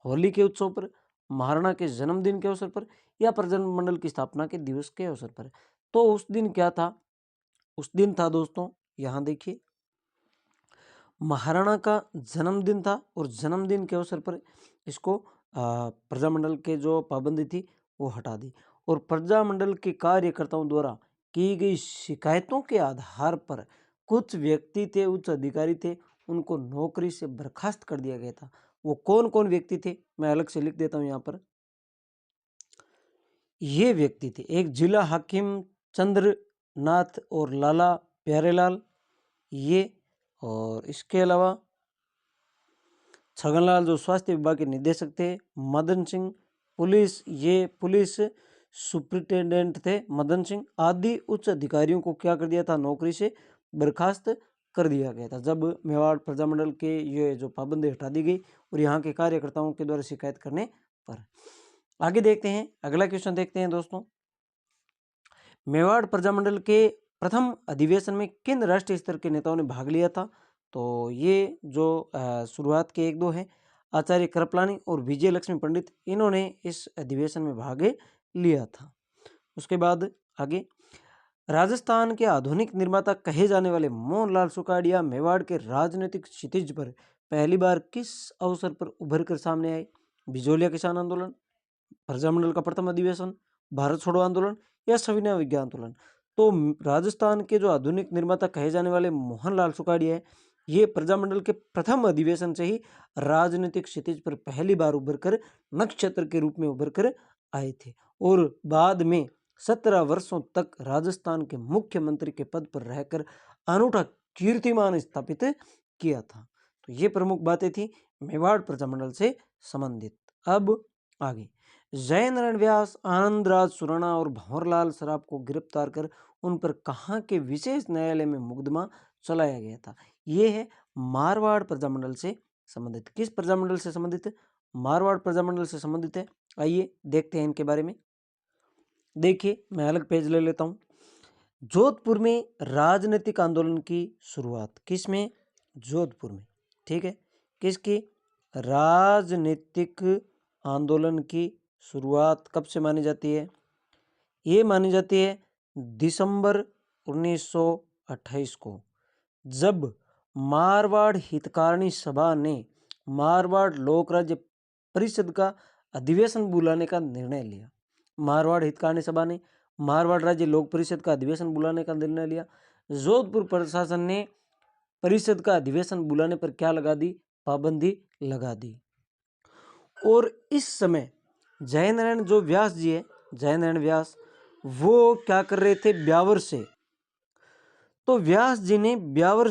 होली के उत्सव पर, महाराणा के जन्मदिन के अवसर पर, या प्रजामंडल की स्थापना के दिवस के अवसर पर। तो उस दिन क्या था? उस दिन था दोस्तों, यहां देखिए, महाराणा का जन्मदिन था, और जन्मदिन के अवसर पर इसको प्रजामंडल के जो पाबंदी थी वो हटा दी। और प्रजामंडल के कार्यकर्ताओं द्वारा की गई शिकायतों के आधार पर कुछ व्यक्ति थे, उच्च अधिकारी थे, उनको नौकरी से बर्खास्त कर दिया गया था। वो कौन कौन व्यक्ति थे, मैं अलग से लिख देता हूं यहाँ पर। ये व्यक्ति थे, एक जिला हाकिम चंद्रनाथ और लाला प्यारेलाल, ये, और इसके अलावा छगनलाल जो स्वास्थ्य विभाग के निदेशक थे, मदन सिंह पुलिस, ये पुलिस सुप्रिंटेंडेंट थे मदन सिंह, आदि उच्च अधिकारियों को क्या कर दिया था? नौकरी से बर्खास्त कर दिया गया था, जब मेवाड़ प्रजामंडल के ये जो पाबंदी हटा दी गई और यहाँ के कार्यकर्ताओं के द्वारा शिकायत करने पर। आगे देखते हैं, अगला क्वेश्चन देखते हैं दोस्तों। मेवाड़ प्रजामंडल के प्रथम अधिवेशन में किन राष्ट्रीय स्तर के नेताओं ने भाग लिया था? तो ये जो शुरुआत के एक दो हैं, आचार्य कृपलानी और विजय लक्ष्मी पंडित, इन्होंने इस अधिवेशन में भाग लिया था। उसके बाद आगे, राजस्थान के आधुनिक निर्माता कहे जाने वाले मोहनलाल सुखाड़िया मेवाड़ के राजनीतिक क्षितिज पर पहली बार किस अवसर पर उभर कर सामने आए? बिजोलिया किसान आंदोलन, प्रजामंडल का प्रथम अधिवेशन, भारत छोड़ो आंदोलन, या सविनय विज्ञान आंदोलन। तो राजस्थान के जो आधुनिक निर्माता कहे जाने वाले मोहनलाल सुखाड़िया है, ये प्रजामंडल के प्रथम अधिवेशन से ही राजनीतिक क्षितिज पर पहली बार उभर कर नक्षत्र के रूप में उभर कर आए थे, और बाद में 17 वर्षों तक राजस्थान के मुख्यमंत्री के पद पर रहकर अनूठा कीर्तिमान स्थापित किया था। तो ये प्रमुख बातें थी मेवाड़ प्रजामंडल से संबंधित। अब आगे, जयनारायण व्यास, आनंदराज सुराणा और भंवरलाल सराफ को गिरफ्तार कर उन पर कहाँ के विशेष न्यायालय में मुकदमा चलाया गया था? ये है मारवाड़ प्रजामंडल से संबंधित। किस प्रजामंडल से संबंधित है? मारवाड़ प्रजामंडल से संबंधित है। आइए देखते हैं इनके बारे में। देखिए, मैं अलग पेज ले लेता हूं। जोधपुर में राजनीतिक आंदोलन की शुरुआत किस में? जोधपुर में। ठीक है, किसकी? राजनीतिक आंदोलन की शुरुआत कब से मानी जाती है? ये मानी जाती है दिसंबर 1928 को, जब मारवाड़ हितकारिणी सभा ने मारवाड़ लोक राज्य परिषद का अधिवेशन बुलाने का निर्णय लिया। मारवाड़ हितकारिणी सभा ने मारवाड़ राज्य लोक परिषद का अधिवेशन बुलाने का निर्णय लिया। जोधपुर प्रशासन ने परिषद का अधिवेशन बुलाने पर क्या लगा दी? पाबंदी लगा दी। और इस समय जयनारायण जो व्यास जी है, जयनारायण व्यास, वो क्या कर रहे थे? ब्यावर से। तो व्यास जी ने ब्यावर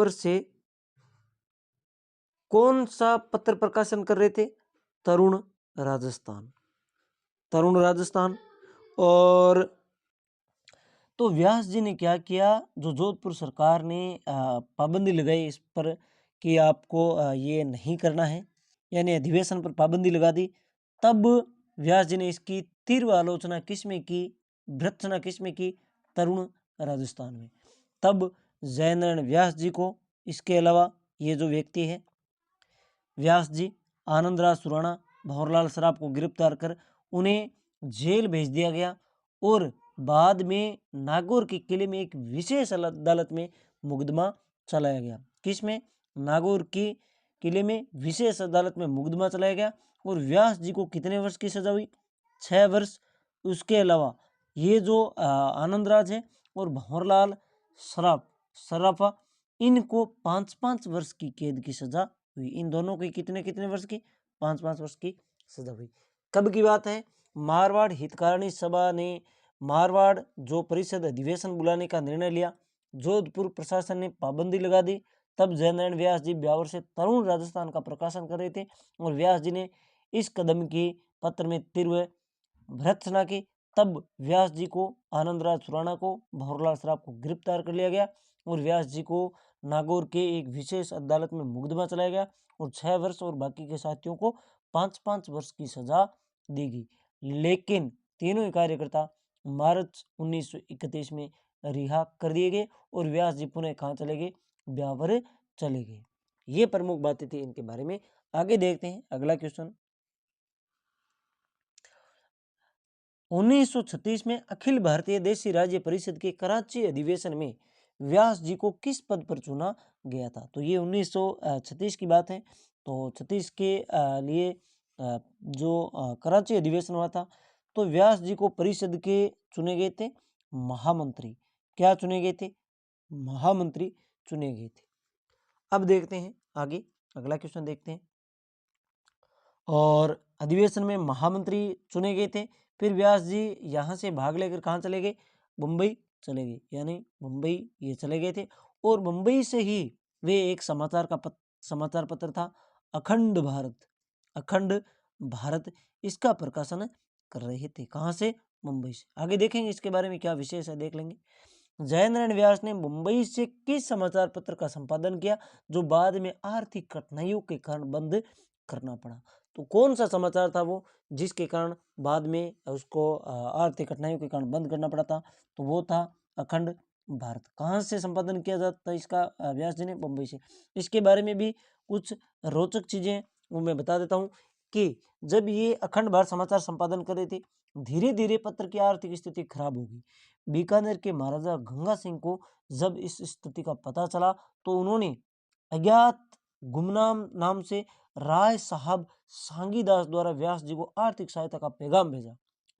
से कौन सा पत्र प्रकाशन कर रहे थे? तरुण राजस्थान। तरुण राजस्थान। और तो व्यास जी ने क्या किया? जो जोधपुर सरकार ने पाबंदी लगाई इस पर कि आपको ये नहीं करना है, यानी अधिवेशन पर पाबंदी लगा दी, तब व्यास जी ने इसकी तीव्र आलोचना किस में की? भर्त्सना किस में की? तरुण राजस्थान में। तब जयनारायण व्यास जी को, इसके अलावा ये जो व्यक्ति है व्यास जी, आनंदराज सुराणा, भंवरलाल सराफ को गिरफ्तार कर उन्हें जेल भेज दिया गया, और बाद में नागौर के किले में एक विशेष अदालत में मुकदमा चलाया गया। किस में? नागौर की किले में विशेष अदालत में मुकदमा चलाया गया, और व्यास जी को कितने वर्ष की सजा हुई? 6 वर्ष। उसके अलावा ये जो आनंदराज है और भंवरलाल सराफा, इनको 5-5 वर्ष की कैद की सजा हुई। इन दोनों की कितने कितने वर्ष की? 5-5 वर्ष की सजा हुई। कब की बात है? मारवाड़ हितकारिणी सभा ने मारवाड़ जो परिषद अधिवेशन बुलाने का निर्णय लिया, जोधपुर प्रशासन ने पाबंदी लगा दी, तब जयनारायण व्यास जी ब्यावर से तरुण राजस्थान का प्रकाशन कर रहे थे, और व्यास जी ने इस कदम की पत्र में तीव्र भर्त्सना की, तब व्यास जी को, आनंदराज खुराना को, भंवरलाल सराफ को गिरफ्तार कर लिया गया और व्यास जी को नागौर के एक विशेष अदालत में मुकदमा चलाया गया और 6 वर्ष और बाकी के साथियों को 5-5 वर्ष की सजा दी गई। लेकिन तीनों ही कार्यकर्ता मार्च 1931 में रिहा कर दिए गए और व्यास जी पुनः कहाँ चले गए? ब्यावर चले गए। ये प्रमुख बातें थी इनके बारे में। आगे देखते हैं अगला क्वेश्चन। 1936 में अखिल भारतीय देशी राज्य परिषद के कराची अधिवेशन में व्यास जी को किस पद पर चुना गया था? तो ये 1936 की बात है। तो 36 के लिए जो कराची अधिवेशन हुआ था, तो व्यास जी को परिषद के चुने गए थे महामंत्री। क्या चुने गए थे? महामंत्री चुने गए थे। अब देखते हैं आगे, अगला क्वेश्चन देखते हैं। और अधिवेशन में महामंत्री चुने गए थे। फिर व्यास जी यहाँ से भाग लेकर कहाँ चले गए? मुंबई चले गए, यानी मुंबई ये चले गए थे। और मुंबई से ही वे एक समाचार पत्र था अखंड भारत, अखंड भारत, इसका प्रकाशन कर रहे थे। कहाँ से? मुंबई से। आगे देखेंगे इसके बारे में क्या विशेष है, देख लेंगे। जयनारायण व्यास ने मुंबई से किस समाचार पत्र का संपादन किया जो बाद में आर्थिक कठिनाइयों के कारण बंद करना पड़ा? तो कौन सा समाचार था वो जिसके कारण बाद में उसको आर्थिक कठिनाइयों के कारण बंद करना पड़ा था? तो वो था अखंड भारत। कहाँ से संपादन किया जाता था इसका? व्यास जी ने मुंबई से। इसके बारे में भी कुछ रोचक चीजें वो मैं बता देता हूँ कि जब ये अखंड भारत समाचार संपादन कर रहे थे, धीरे धीरे पत्र की आर्थिक स्थिति खराब हो गई। बीकानेर के महाराजा गंगा सिंह को जब इस स्थिति का पता चला तो उन्होंने अज्ञात गुमनाम नाम से राय साहब सांगीदास द्वारा व्यास जी को आर्थिक सहायता का पैगाम भेजा,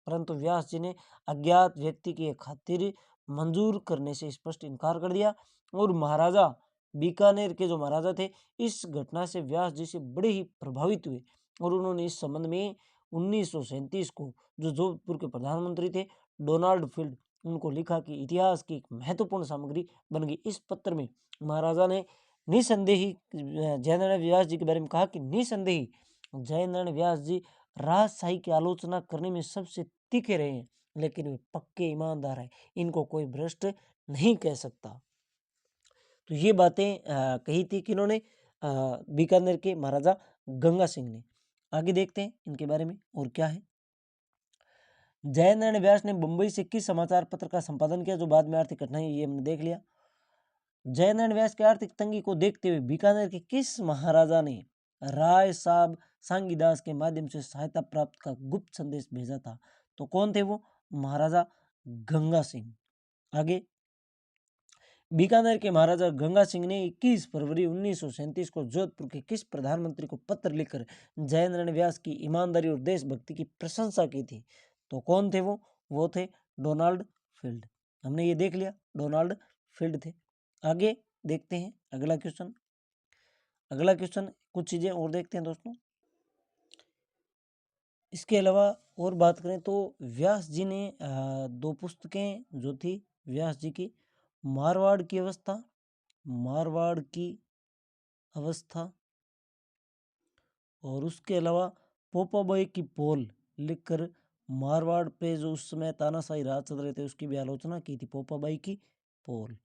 परंतु व्यास जी ने अज्ञात व्यक्ति की खातिर मंजूर करने से स्पष्ट इनकार कर दिया। और महाराजा, बीकानेर के जो महाराजा थे, इस घटना से व्यास जी से बड़े ही प्रभावित हुए और उन्होंने इस संबंध में 1937 को जो जोधपुर के प्रधानमंत्री थे डोनाल्ड फील्ड, उनको लिखा कि इतिहास की एक महत्वपूर्ण सामग्री बन गई। इस पत्र में महाराजा ने निसंदेही जयनारायण व्यास जी के बारे में कहा कि निसंदेही जयनारायण व्यास जी राजशाही की आलोचना करने में सबसे तीखे रहे हैं, लेकिन वे पक्के ईमानदार हैं, इनको कोई भ्रष्ट नहीं कह सकता। तो ये बातें कही थी किन्होंने? बीकानेर के महाराजा गंगा सिंह ने। आगे देखते हैं इनके बारे में और क्या है। जयनारायण व्यास ने मुंबई से किस समाचार पत्र का संपादन किया जो बाद में आर्थिक कठिनाई? ये हमने देख लिया। जयनारायण व्यास की आर्थिक तंगी को देखते हुए बीकानेर के किस महाराजा ने राय साहब सांगीदास के माध्यम से सहायता प्राप्त का गुप्त संदेश भेजा था? तो कौन थे वो? महाराजा गंगा सिंह। आगे, बीकानेर के महाराजा गंगा सिंह ने 21 फरवरी 1937 को जोधपुर के किस प्रधानमंत्री को पत्र लिखकर जयनारायण व्यास की ईमानदारी और देशभक्ति की प्रशंसा की थी? तो कौन थे वो? वो थे डोनाल्ड फील्ड। हमने ये देख लिया, डोनाल्ड फील्ड थे। आगे देखते हैं अगला क्वेश्चन। अगला क्वेश्चन कुछ चीजें और देखते हैं दोस्तों। इसके अलावा और बात करें तो व्यास जी ने 2 पुस्तकें जो थी व्यास जी की, मारवाड़ की अवस्था, मारवाड़ की अवस्था, और उसके अलावा पोपाबाई की पोल लिखकर मारवाड़ पे जो उस समय तानाशाही राज चल रहे थे उसकी भी आलोचना की थी, पोपाबाई की पोल।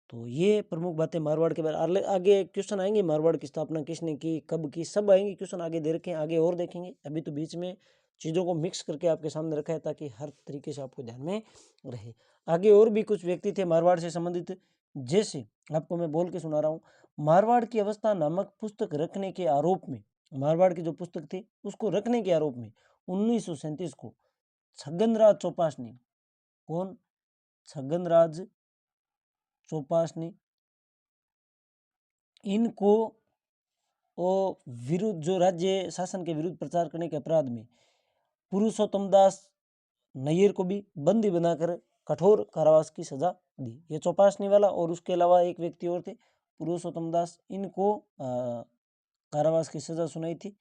तो ये प्रमुख बातें मारवाड़ के बारे। आगे क्वेश्चन आएंगे, मारवाड़ की स्थापना किसने की, कब की, सब आएंगे क्वेश्चन, आगे दे रखे हैं, आगे और देखेंगे। अभी तो बीच में चीज़ों को मिक्स करके आपके सामने रखा है ताकि हर तरीके से आपको ध्यान में रहे। आगे और भी कुछ व्यक्ति थे मारवाड़ से संबंधित, जैसे आपको मैं बोल के सुना रहा हूँ। मारवाड़ की अवस्था नामक पुस्तक रखने के आरोप में, मारवाड़ की जो पुस्तक थी उसको रखने के आरोप में 1937 को छगनराज चौपासनी, कौन? छगनराज चौपासनी, इनको विरुद्ध, जो राज्य शासन के विरुद्ध प्रचार करने के अपराध में पुरुषोत्तम दास नैयर को भी बंदी बनाकर कठोर कारावास की सजा दी। ये चौपासनी वाला और उसके अलावा एक व्यक्ति और थे पुरुषोत्तम दास, इनको कारावास की सजा सुनाई थी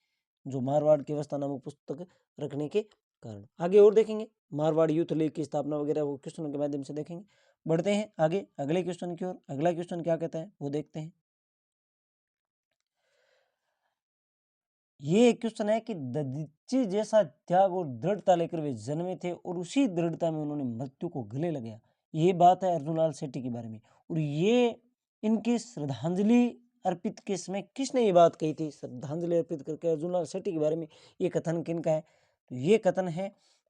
जो मारवाड़ की अवस्था नामक पुस्तक रखने के कारण। आगे और देखेंगे मारवाड़ यूथ लीग की स्थापना वगैरह, वो क्वेश्चनों के माध्यम से देखेंगे। बढ़ते हैं आगे अगले क्वेश्चन की ओर। अगला क्वेश्चन क्या कहता है वो देखते हैं। ये क्वेश्चन है कि दधीचि जैसा त्याग और दृढ़ता लेकर वे जन्मे थे और उसी दृढ़ता में उन्होंने मृत्यु को गले लगाया। ये बात है अर्जुनलाल शेट्टी के बारे में। और ये इनकी श्रद्धांजलि अर्पित के समय किसने ये बात कही थी, श्रद्धांजलि अर्पित करके अर्जुनलाल शेट्टी के बारे में? ये कथन किनका है? तो ये कथन है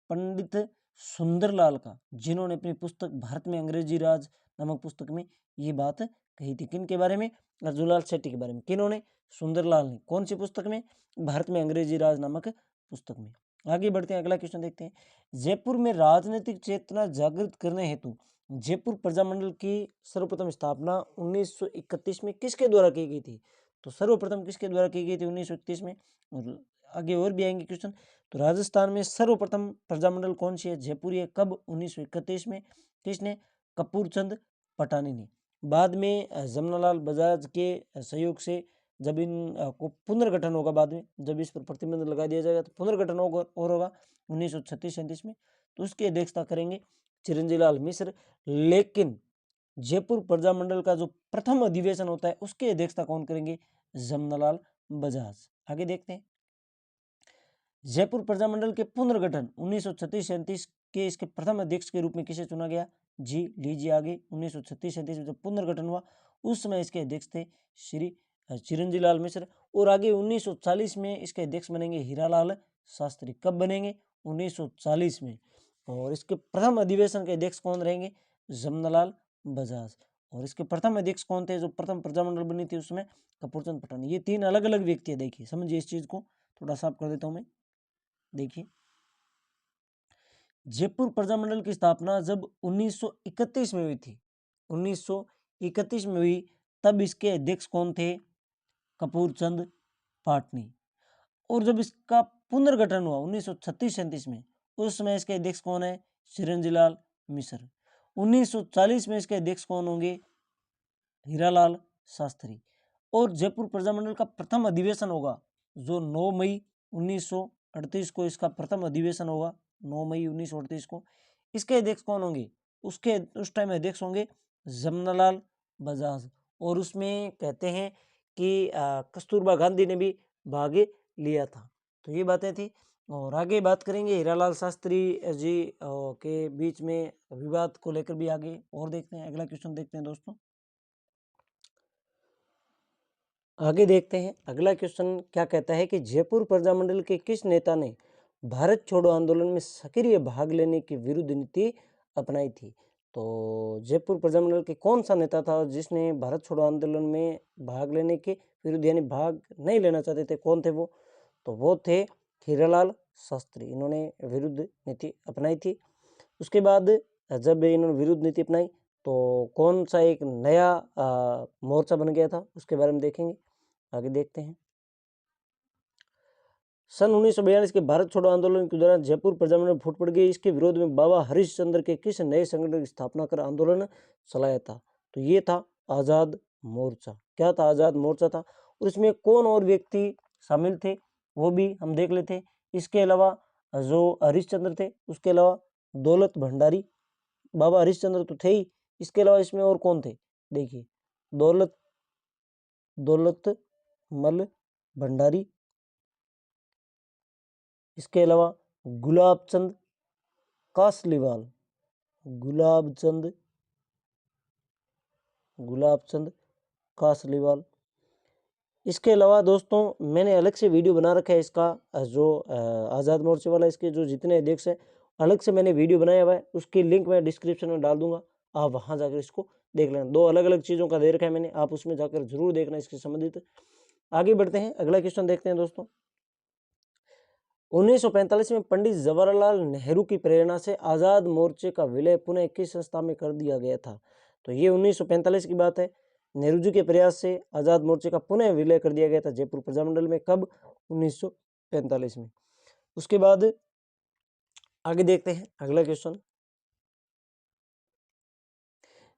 पंडित सुंदरलाल का, जिन्होंने अपनी पुस्तक भारत में अंग्रेजी राज नामक पुस्तक में ये बात कही थी। किन के बारे में? अर्जुनलाल शेट्टी के बारे में। किन्होंने? सुंदरलाल ने। कौन सी पुस्तक में? भारत में अंग्रेजी राज नामक पुस्तक में। आगे बढ़ते हैं, अगला क्वेश्चन देखते हैं। जयपुर में राजनीतिक चेतना जागृत करने हेतु जयपुर प्रजामंडल की सर्वप्रथम स्थापना 1931 में किसके द्वारा की गई थी? तो सर्वप्रथम किसके द्वारा की गई थी 1931 में? और आगे और भी आएंगे क्वेश्चन। तो राजस्थान में सर्वप्रथम प्रजामंडल कौन सी है? जयपुरी है। कब? 1931 में। किसने? कपूर चंद पटानी ने। बाद में जमनालाल बजाज के सहयोग से जब इन को पुनर्गठन होगा, बाद में जब इस पर प्रतिबंध लगा दिया जाएगा तो पुनर्गठन होगा और होगा 1936-37 में, तो उसकी अध्यक्षता करेंगे चिरंजीव लाल मिश्र। लेकिन जयपुर प्रजामंडल का जो प्रथम अधिवेशन होता है उसकी अध्यक्षता कौन करेंगे? जमनालाल बजाज। आगे देखते हैं। जयपुर प्रजामंडल के पुनर्गठन 1936-37 के इसके प्रथम अध्यक्ष के रूप में किसे चुना गया? जी लीजिए आगे। 1936-37 में जब पुनर्गठन हुआ उस समय इसके अध्यक्ष थे श्री चिरंजीव लाल मिश्र। और आगे 1940 में इसके अध्यक्ष बनेंगे हीरालाल शास्त्री। कब बनेंगे? 1940 में। और इसके प्रथम अधिवेशन के अध्यक्ष कौन रहेंगे? जमनालाल बजाज। और इसके प्रथम अध्यक्ष कौन थे जो प्रथम प्रजामंडल बनी थी उसमें? कपूरचंद पटानी। ये तीन अलग अलग व्यक्ति है। देखिए समझिए इस चीज को, थोड़ा साफ कर देता हूं मैं। देखिए जयपुर प्रजामंडल की स्थापना जब 1931 में हुई थी, 1931 में हुई, तब इसके अध्यक्ष कौन थे? कपूरचंद पाटनी। और जब इसका पुनर्गठन हुआ 1936-37 में, उस समय इसके अध्यक्ष कौन है? चिरंजीव लाल मिश्र। 1940 में इसके अध्यक्ष कौन होंगे? हीरालाल शास्त्री। और जयपुर प्रजामंडल का प्रथम अधिवेशन होगा जो 9 मई 1938 को इसका प्रथम अधिवेशन होगा, 9 मई 1938 को। इसके अध्यक्ष कौन होंगे? उसके उस टाइम अध्यक्ष होंगे जमनालाल बजाज। और उसमें कहते हैं कि कस्तूरबा गांधी ने भी भाग लिया था। तो ये बातें थी। और आगे बात करेंगे हीरालाल शास्त्री जी के बीच में विवाद को लेकर भी आगे और देखते हैं। अगला क्वेश्चन देखते हैं दोस्तों। आगे देखते हैं अगला क्वेश्चन क्या कहता है कि जयपुर प्रजामंडल के किस नेता ने भारत छोड़ो आंदोलन में सक्रिय भाग लेने की विरुद्ध नीति अपनाई थी? तो जयपुर प्रजामंडल के कौन सा नेता था जिसने भारत छोड़ो आंदोलन में भाग लेने के विरुद्ध, यानी भाग नहीं लेना चाहते थे, कौन थे वो? तो वो थे हीरालाल शास्त्री। इन्होंने विरुद्ध नीति अपनाई थी। उसके बाद जब इन्होंने विरुद्ध नीति अपनाई तो कौन सा एक नया मोर्चा बन गया था, उसके बारे में देखेंगे। आगे देखते हैं। सन 1942 के भारत छोड़ो आंदोलन के दौरान जयपुर प्रजामंडल फूट पड़ गई। इसके विरोध में बाबा हरिश्चंद्र के किस नए संगठन की स्थापना कर आंदोलन चलाया था? तो ये था आजाद मोर्चा। क्या था? आजाद मोर्चा था। और इसमें कौन और व्यक्ति शामिल थे वो भी हम देख लेते हैं। इसके अलावा जो हरिश्चंद्र थे, उसके अलावा दौलत भंडारी, बाबा हरिश्चंद्र तो थे ही, इसके अलावा इसमें और कौन थे? देखिए दौलत मल भंडारी, इसके अलावा गुलाबचंद कासलीवाल, गुलाबचंद कासलीवाल। इसके अलावा दोस्तों मैंने अलग से वीडियो बना रखा है इसका, जो आज़ाद मोर्चे वाला, इसके जो जितने अध्यक्ष हैं अलग से मैंने वीडियो बनाया हुआ है, उसकी लिंक मैं डिस्क्रिप्शन में डाल दूंगा, आप वहां जाकर इसको देख लेना। दो अलग अलग चीज़ों का दे रखा है मैंने, आप उसमें जाकर जरूर देखना इसके संबंधित। आगे बढ़ते हैं, अगला क्वेश्चन देखते हैं दोस्तों। 1945 में पंडित जवाहरलाल नेहरू की प्रेरणा से आजाद मोर्चे का विलय पुनः किस संस्था में कर दिया गया था? तो ये 1945 की बात है। नेहरू जी के प्रयास से आजाद मोर्चे का पुनः विलय कर दिया गया था जयपुर प्रजामंडल में। कब? 1945 में। उसके बाद आगे देखते हैं अगला क्वेश्चन।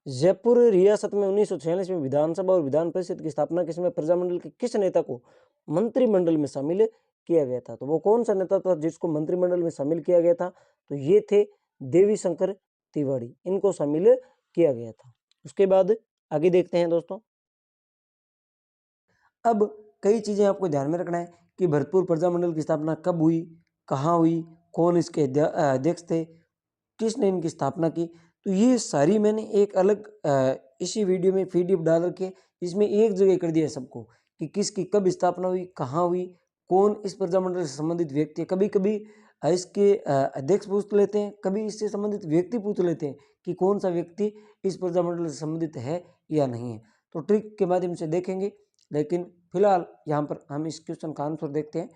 जयपुर रियासत में 1946 में विधानसभा और विधान परिषद की स्थापना के समय प्रजामंडल के किस नेता को मंत्रिमंडल में शामिल किया गया था? तो वो कौन सा नेता था जिसको मंत्रिमंडल में शामिल किया गया था? तो ये थे देवी शंकर तिवारी, इनको शामिल किया गया था। उसके बाद आगे देखते हैं दोस्तों। अब कई चीजें आपको ध्यान में रखना है कि भरतपुर प्रजामंडल की स्थापना कब हुई, कहाँ हुई, कौन इसके अध्यक्ष थे, किसने इनकी स्थापना की। तो ये सारी मैंने एक अलग इसी वीडियो में पीडीएफ डाल रखे, इसमें एक जगह कर दिया है सबको कि किसकी कब स्थापना हुई, कहाँ हुई, कौन इस प्रजामंडल से संबंधित व्यक्ति है। कभी कभी इसके अध्यक्ष पूछ लेते हैं, कभी इससे संबंधित व्यक्ति पूछ लेते हैं कि कौन सा व्यक्ति इस प्रजामंडल से संबंधित है या नहीं है। तो ट्रिक के माध्यम से देखेंगे, लेकिन फिलहाल यहाँ पर हम इस क्वेश्चन का आंसर देखते हैं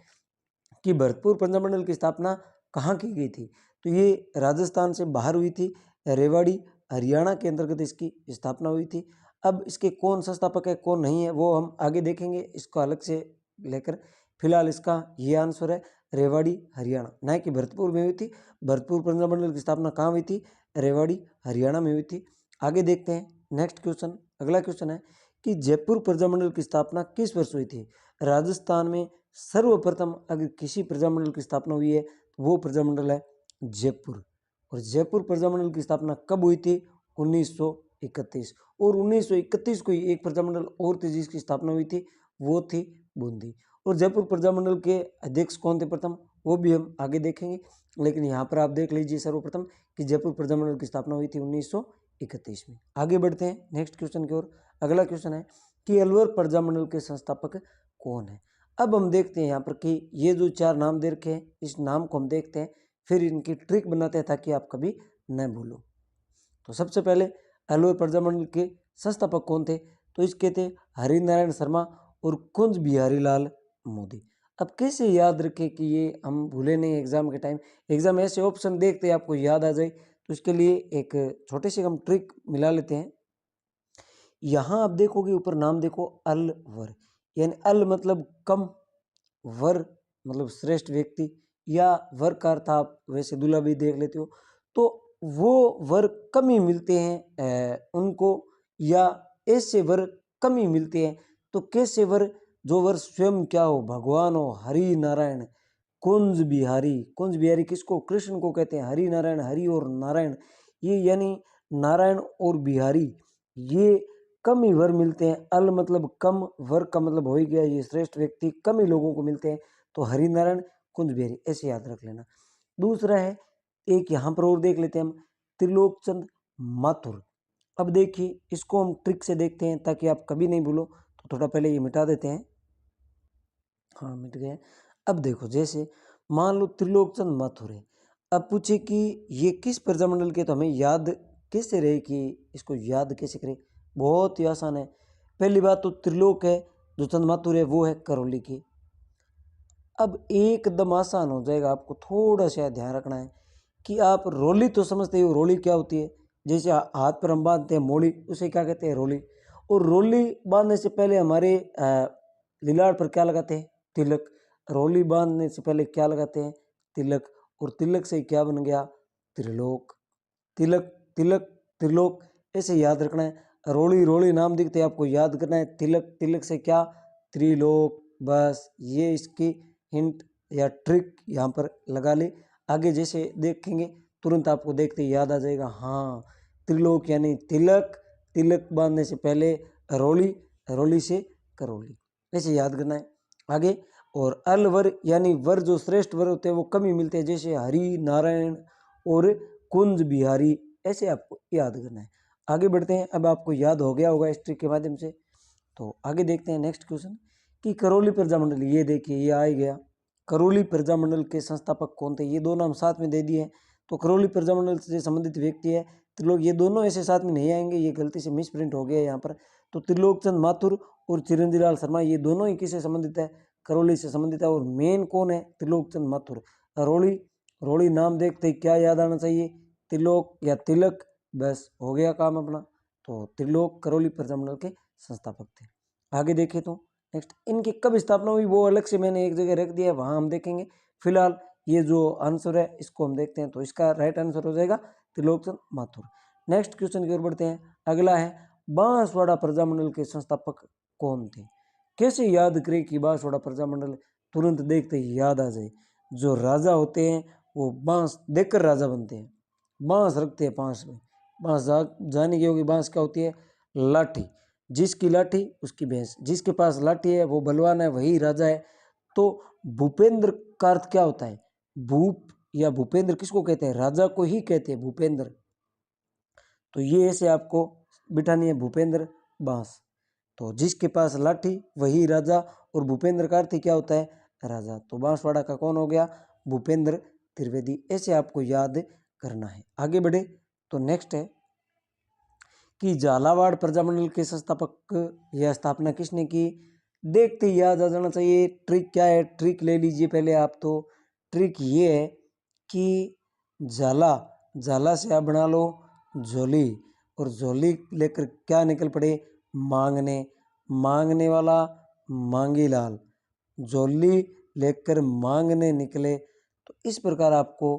कि भरतपुर प्रजामंडल की स्थापना कहाँ की गई थी। तो ये राजस्थान से बाहर हुई थी, रेवाड़ी हरियाणा के अंतर्गत इसकी स्थापना हुई थी। अब इसके कौन संस्थापक है कौन नहीं है वो हम आगे देखेंगे, इसको अलग से लेकर। फिलहाल इसका ये आंसर है रेवाड़ी हरियाणा, न कि भरतपुर में हुई थी। भरतपुर प्रजामंडल की स्थापना कहाँ हुई थी, रेवाड़ी हरियाणा में हुई थी। आगे देखते हैं नेक्स्ट क्वेश्चन। अगला क्वेश्चन है कि जयपुर प्रजामंडल की स्थापना किस वर्ष हुई थी। राजस्थान में सर्वप्रथम अगर किसी प्रजामंडल की स्थापना हुई है तो वो प्रजामंडल है जयपुर। और जयपुर प्रजामंडल की स्थापना कब हुई थी, 1931। और 1931 को ही एक प्रजामंडल और थी जिसकी स्थापना हुई थी, वो थी बूंदी। और जयपुर प्रजामंडल के अध्यक्ष कौन थे प्रथम, वो भी हम आगे देखेंगे। लेकिन यहाँ पर आप देख लीजिए सर्वप्रथम कि जयपुर प्रजामंडल की स्थापना हुई थी 1931 में। आगे बढ़ते हैं नेक्स्ट क्वेश्चन की ओर। अगला क्वेश्चन है कि अलवर प्रजामंडल के संस्थापक कौन है। अब हम देखते हैं यहाँ पर कि ये जो 4 नाम दे रखे हैं, इस नाम को हम देखते हैं, फिर इनकी ट्रिक बनाते हैं ताकि आप कभी न भूलो। तो सबसे पहले अलवर प्रजामंडल के संस्थापक कौन थे, तो इसके थे हरिनारायण शर्मा और कुंज बिहारी लाल मोदी। अब कैसे याद रखें कि ये हम भूले नहीं एग्जाम के टाइम, एग्जाम ऐसे ऑप्शन देखते हैं आपको याद आ जाए, तो इसके लिए एक छोटे से हम ट्रिक मिला लेते हैं। यहाँ आप देखोगे ऊपर नाम देखो अलवर, यानी अल मतलब कम, वर मतलब श्रेष्ठ व्यक्ति, या वर का अर्थ आप वैसे दूल्हा भी देख लेते हो, तो वो वर कम ही मिलते हैं उनको, या ऐसे वर कम ही मिलते हैं। तो कैसे वर, जो वर स्वयं क्या हो, भगवान हो, हरि नारायण कुंज बिहारी। कुंज बिहारी किसको, कृष्ण को कहते हैं। हरि नारायण, हरि और नारायण, ये यानी नारायण और बिहारी, ये कम ही वर मिलते हैं। अल मतलब कम, वर का मतलब हो ही गया ये श्रेष्ठ व्यक्ति, कम ही लोगों को मिलते हैं। तो हरिनारायण कुंज बिहारी ऐसे याद रख लेना। दूसरा है, एक यहाँ पर और देख लेते हैं हम, त्रिलोकचंद माथुर। अब देखिए इसको हम ट्रिक से देखते हैं ताकि आप कभी नहीं भूलो। तो थोड़ा पहले ये मिटा देते हैं, हाँ मिट गए। अब देखो जैसे मान लो त्रिलोकचंद माथुर है, अब पूछे कि ये किस प्रजामंडल के, तो हमें याद कैसे रहे कि इसको याद कैसे करें। बहुत ही आसान है। पहली बात तो त्रिलोक है, जो चंद माथुर है वो है करौली की। अब एकदम आसान हो जाएगा, आपको थोड़ा सा ध्यान रखना है कि आप रोली तो समझते हो, रोली क्या होती है, जैसे हाथ पर हम बांधते हैं मोड़ी, उसे क्या कहते हैं, रोली। और रोली बांधने से पहले हमारे लीलाड़ पर क्या लगाते हैं, तिलक। रोली बांधने से पहले क्या लगाते हैं, तिलक। और तिलक से क्या बन गया, त्रिलोक। तिलक तिलक त्रिलोक ऐसे याद रखना है। रोली रोली नाम दिखते हैं आपको याद करना है, तिलक तिलक से क्या, त्रिलोक। बस ये इसकी हिंट या ट्रिक यहाँ पर लगा ले। आगे जैसे देखेंगे तुरंत आपको देखते ही याद आ जाएगा, हाँ त्रिलोक यानी तिलक, तिलक बांधने से पहले रोली, रोली से करौली, ऐसे याद करना है। आगे और अलवर यानी वर, जो श्रेष्ठ वर होते हैं वो कम ही मिलते हैं, जैसे हरि नारायण और कुंज बिहारी, ऐसे आपको याद करना है। आगे बढ़ते हैं, अब आपको याद हो गया होगा इस ट्रिक के माध्यम से। तो आगे देखते हैं नेक्स्ट क्वेश्चन कि करौली प्रजामंडल, ये देखिए ये आ ही गया। करौली प्रजामंडल के संस्थापक कौन थे, ये दो नाम साथ में दे दिए हैं। तो करौली प्रजामंडल से संबंधित व्यक्ति है त्रिलोक, ये दोनों ऐसे साथ में नहीं आएंगे, ये गलती से मिस प्रिंट हो गया यहाँ पर। तो त्रिलोकचंद माथुर और चिरंजीवी लाल शर्मा, ये दोनों ही किससे संबंधित है, करौली से संबंधित है। और मेन कौन है, त्रिलोकचंद माथुर। रोली, रोली नाम देखते ही क्या याद आना चाहिए, त्रिलोक या तिलक, बस हो गया काम अपना। तो त्रिलोक करौली प्रजामंडल के संस्थापक थे। आगे देखें तो नेक्स्ट, इनकी कब स्थापना हुई वो अलग से मैंने एक जगह रख दिया है, वहाँ हम देखेंगे। फिलहाल ये जो आंसर है इसको हम देखते हैं, तो इसका राइट आंसर हो जाएगा त्रिलोकचंद माथुर। नेक्स्ट क्वेश्चन की ओर बढ़ते हैं। अगला है, बांसवाड़ा प्रजामंडल के संस्थापक कौन थे। कैसे याद करें कि बांसवाड़ा प्रजामंडल तुरंत देखते ही याद आ जाए। जो राजा होते हैं वो बांस देखकर राजा बनते हैं, बांस रखते हैं पास में। बांस जाने की होगी, बांस क्या होती है, लाठी। जिसकी लाठी उसकी भैंस, जिसके पास लाठी है वो बलवान है, वही राजा है। तो भूपेंद्र का अर्थ क्या होता है? भूप या भूपेंद्र किसको कहते हैं? राजा को ही कहते हैं भूपेंद्र। तो ये ऐसे आपको बिठानी है, भूपेंद्र बांस। तो जिसके पास लाठी वही राजा, और भूपेंद्र का अर्थ क्या होता है? राजा। तो बांसवाड़ा का कौन हो गया? भूपेंद्र त्रिवेदी। ऐसे आपको याद करना है। आगे बढ़े तो नेक्स्ट है कि झालावाड़ प्रजामंडल के संस्थापक या स्थापना किसने की? देखते ही याद आ जाना चाहिए। ट्रिक क्या है? ट्रिक ले लीजिए पहले आप। तो ट्रिक ये है कि झाला, झाला से आप बना लो झोली, और झोली लेकर क्या निकल पड़े? मांगने। मांगने वाला मांगीलाल, झोली लेकर मांगने निकले। तो इस प्रकार आपको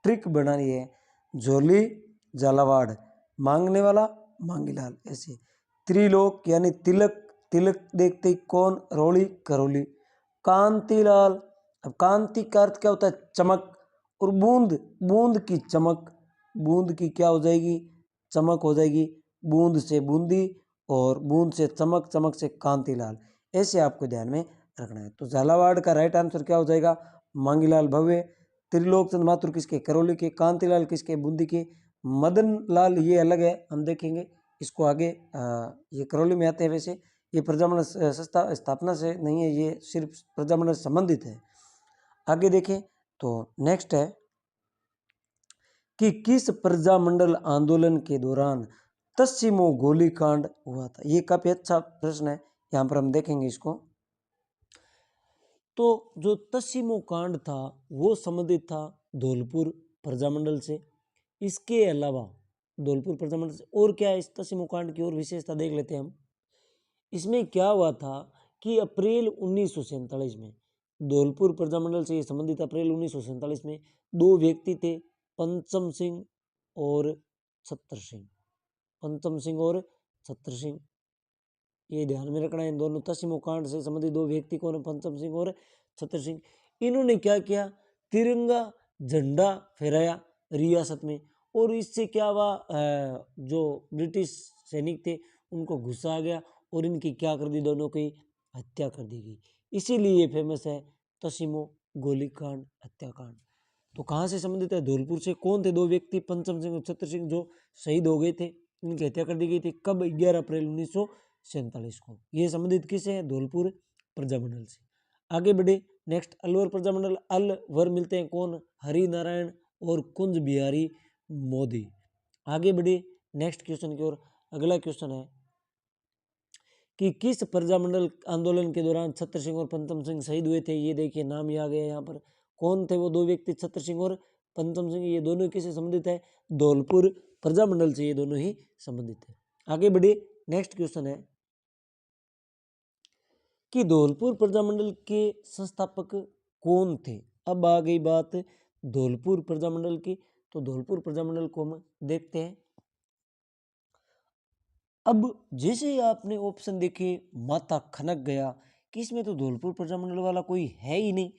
ट्रिक बनानी है। झोली झालावाड़, मांगने वाला मांगीलाल, ऐसे। त्रिलोक यानी तिलक, तिलक देखते ही कौन? रोली करोली। कांतिलाल, अब कांति का अर्थ क्या होता है? चमक। और बूंद, बूंद की चमक, बूंद की क्या हो जाएगी? चमक हो जाएगी। बूंद से बूंदी, और बूंद से चमक, चमक से कांतिलाल। ऐसे आपको ध्यान में रखना है। तो झालावाड़ का राइट आंसर क्या हो जाएगा? मांगीलाल भव्य। त्रिलोक चंद माथुर किसके? करौली के। कांतिलाल किसके? बूंदी के। मदन लाल ये अलग है, हम देखेंगे इसको आगे। ये करौली में आते हैं। वैसे ये प्रजामंडल संस्था स्थापना से नहीं है, ये सिर्फ प्रजामंडल से संबंधित है। आगे देखें तो नेक्स्ट है कि किस प्रजामंडल आंदोलन के दौरान तस्सीमो गोलीकांड हुआ था? ये काफी अच्छा प्रश्न है, यहाँ पर हम देखेंगे इसको। तो जो तस्सीमो कांड था वो संबंधित था धौलपुर प्रजामंडल से। इसके अलावा धौलपुर प्रजामंडल से और क्या है? इस तस्सीमो कांड की और विशेषता देख लेते हैं हम। इसमें क्या हुआ था कि अप्रैल 1947 में धौलपुर प्रजामंडल से ये संबंधित अप्रैल 1947 में दो व्यक्ति थे, पंचम सिंह और छत्र सिंह। पंचम सिंह और छत्र सिंह, ये ध्यान में रखना है। इन दोनों तस्सीमो कांड से संबंधित दो व्यक्ति कौन है? पंचम सिंह और छत्र सिंह। इन्होंने क्या किया? तिरंगा झंडा फहराया रियासत में, और इससे क्या हुआ? जो ब्रिटिश सैनिक थे उनको गुस्सा आ गया, और इनकी क्या कर दी? दोनों की हत्या कर दी गई। इसीलिए ये फेमस है तस्सीमो गोलीकांड, हत्याकांड। तो कहाँ से संबंधित है? धौलपुर से। कौन थे दो व्यक्ति? पंचम सिंह और छत्र सिंह, जो शहीद हो गए थे, इनकी हत्या कर दी गई थी। कब? 11 अप्रैल 1947 को। ये संबंधित किससे है? धौलपुर प्रजामंडल से। आगे बढ़े नेक्स्ट, अलवर प्रजामंडल। अलवर मिलते हैं कौन? हरि नारायण और कुंज बिहारी मोदी। आगे बढ़े नेक्स्ट क्वेश्चन की ओर। अगला क्वेश्चन है कि किस प्रजामंडल आंदोलन के दौरान छत्र सिंह और पंचम सिंह शहीद हुए थे? ये देखिए नाम ही आ गया यहाँ पर। कौन थे वो दो व्यक्ति? छत्र सिंह और पंचम सिंह। ये दोनों किससे संबंधित है? धौलपुर प्रजामंडल से ये दोनों ही संबंधित है। आगे बढ़े नेक्स्ट क्वेश्चन है कि धौलपुर प्रजामंडल के संस्थापक कौन थे? अब आ गई बात धौलपुर प्रजामंडल की। तो धौलपुर प्रजामंडल को हम देखते हैं। अब जैसे ही आपने ऑप्शन देखे माथा खनक गया कि इसमें तो धौलपुर प्रजामंडल वाला कोई है ही नहीं।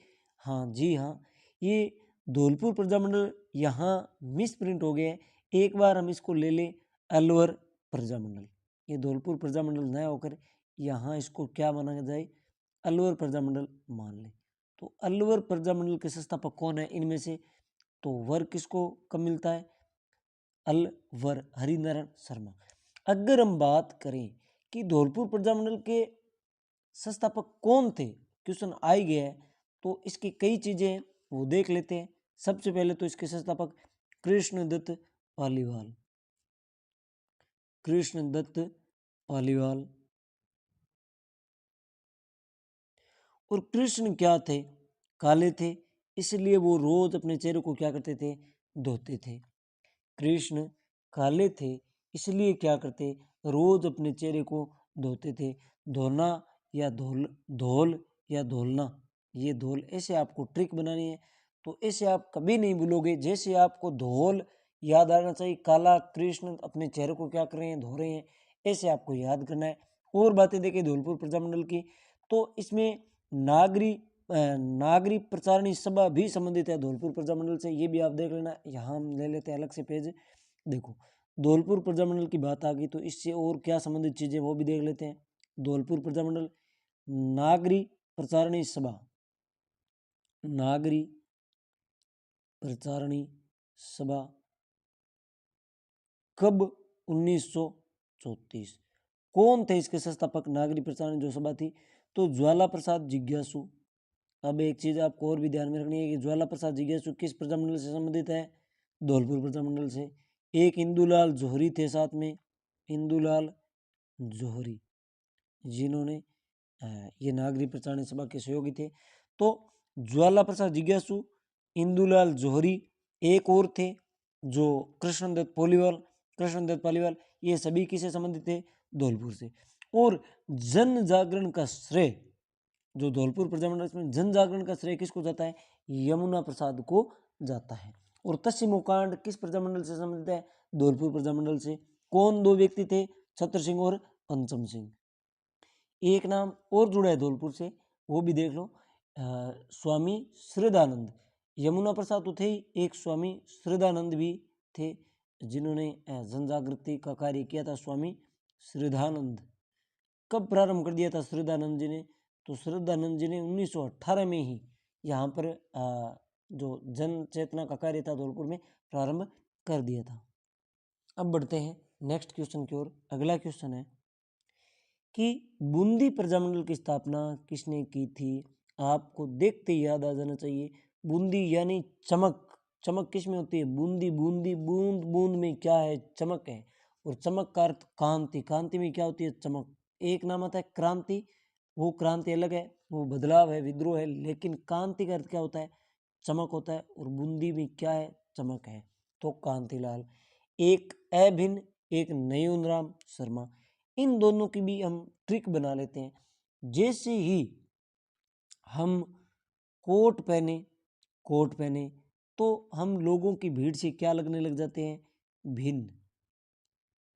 हाँ जी हाँ, ये धौलपुर प्रजामंडल यहाँ मिस प्रिंट हो गया है। एक बार हम इसको ले लें अलवर प्रजामंडल। ये धौलपुर प्रजामंडल नया होकर यहाँ इसको क्या माना जाए? अलवर प्रजामंडल मान लें। तो अलवर प्रजामंडल के संस्थापक कौन है इनमें से? तो वर किसको कब मिलता है? अलवर, हरिनारायण शर्मा। अगर हम बात करें कि धौलपुर प्रजामंडल के संस्थापक कौन थे, क्वेश्चन आ ही गया है, तो इसकी कई चीजें हैं वो देख लेते हैं। सबसे पहले तो इसके संस्थापक कृष्णदत्त पालीवाल। कृष्णदत्त पालीवाल। और कृष्ण क्या थे? काले थे, इसलिए वो रोज अपने चेहरे को क्या करते थे? धोते थे। कृष्ण काले थे, इसलिए क्या करते? रोज अपने चेहरे को धोते थे। धोना या धोल, धोल या धोलना, ये धोल। ऐसे आपको ट्रिक बनानी है। तो ऐसे आप कभी नहीं भूलोगे। जैसे आपको धोल याद आना चाहिए, काला कृष्ण अपने चेहरे को क्या कर रहे हैं? धो रहे हैं। ऐसे आपको याद करना है। और बातें देखें धौलपुर प्रजामंडल की, तो इसमें नागरी नागरी प्रचारणी सभा भी संबंधित है धौलपुर प्रजामंडल से। ये भी आप देख लेना। यहाँ हम ले लेते हैं अलग से पेज। देखो धौलपुर प्रजामंडल की बात आ गई, तो इससे और क्या संबंधित चीजें वो भी देख लेते हैं। धौलपुर प्रजामंडल नागरी प्रचारणी सभा, नागरी प्रचारणी सभा कब? 1934। कौन थे इसके संस्थापक? नागरी प्रचारणी जो सभा थी तो ज्वाला प्रसाद जिज्ञासु। अब एक चीज आपको और भी ध्यान में रखनी है कि ज्वाला प्रसाद जिज्ञासु किस प्रजामंडल से संबंधित है? धौलपुर प्रजामंडल से। एक इंदुलाल जौहरी थे साथ में, इंदुलाल जौहरी, जिन्होंने ये नागरी प्रचारणी सभा के सहयोगी थे। तो ज्वाला प्रसाद जिज्ञासु, इंदुलाल जौहरी, एक और थे जो कृष्णदत्त पालीवाल, ये सभी किसे संबंधित थे? धौलपुर से। और जन जागरण का श्रेय, जो धौलपुर प्रजामंडल में जन जागरण का श्रेय किसको जाता है? यमुना प्रसाद को जाता है। और तस्सीमोकांड किस प्रजामंडल से संबंधित है? धौलपुर प्रजामंडल से। कौन दो व्यक्ति थे? छत्र सिंह और पंचम सिंह। एक नाम और जुड़ा है धौलपुर से, वो भी देख लो, स्वामी श्रद्धानंद। यमुना प्रसाद तो थे ही, एक स्वामी श्रद्धानंद भी थे जिन्होंने जन जागृति का कार्य किया था। स्वामी श्रद्धानंद कब प्रारंभ कर दिया था श्रद्धानंद जी ने? तो श्रद्धानंद जी ने 1918 में ही यहाँ पर जो जन चेतना का कार्य था धौलपुर में प्रारंभ कर दिया था। अब बढ़ते हैं नेक्स्ट क्वेश्चन की ओर। अगला क्वेश्चन है कि बूंदी प्रजामंडल की स्थापना किसने की थी? आपको देखते ही याद आ जाना चाहिए। बूंदी यानी चमक। चमक किस में होती है? बूंदी, बूंदी, बूंद, बूंद में क्या है? चमक है। और चमक का अर्थ कांति, कांति में क्या होती है? चमक। एक नाम आता है क्रांति, वो क्रांति अलग है, वो बदलाव है, विद्रोह है, लेकिन कांति का अर्थ क्या होता है? चमक होता है। और बूंदी में क्या है? चमक है। तो कांतिलाल। एक अभिन्न, एक नयूनराम शर्मा। इन दोनों की भी हम ट्रिक बना लेते हैं। जैसे ही हम कोट पहने तो हम लोगों की भीड़ से क्या लगने लग जाते हैं?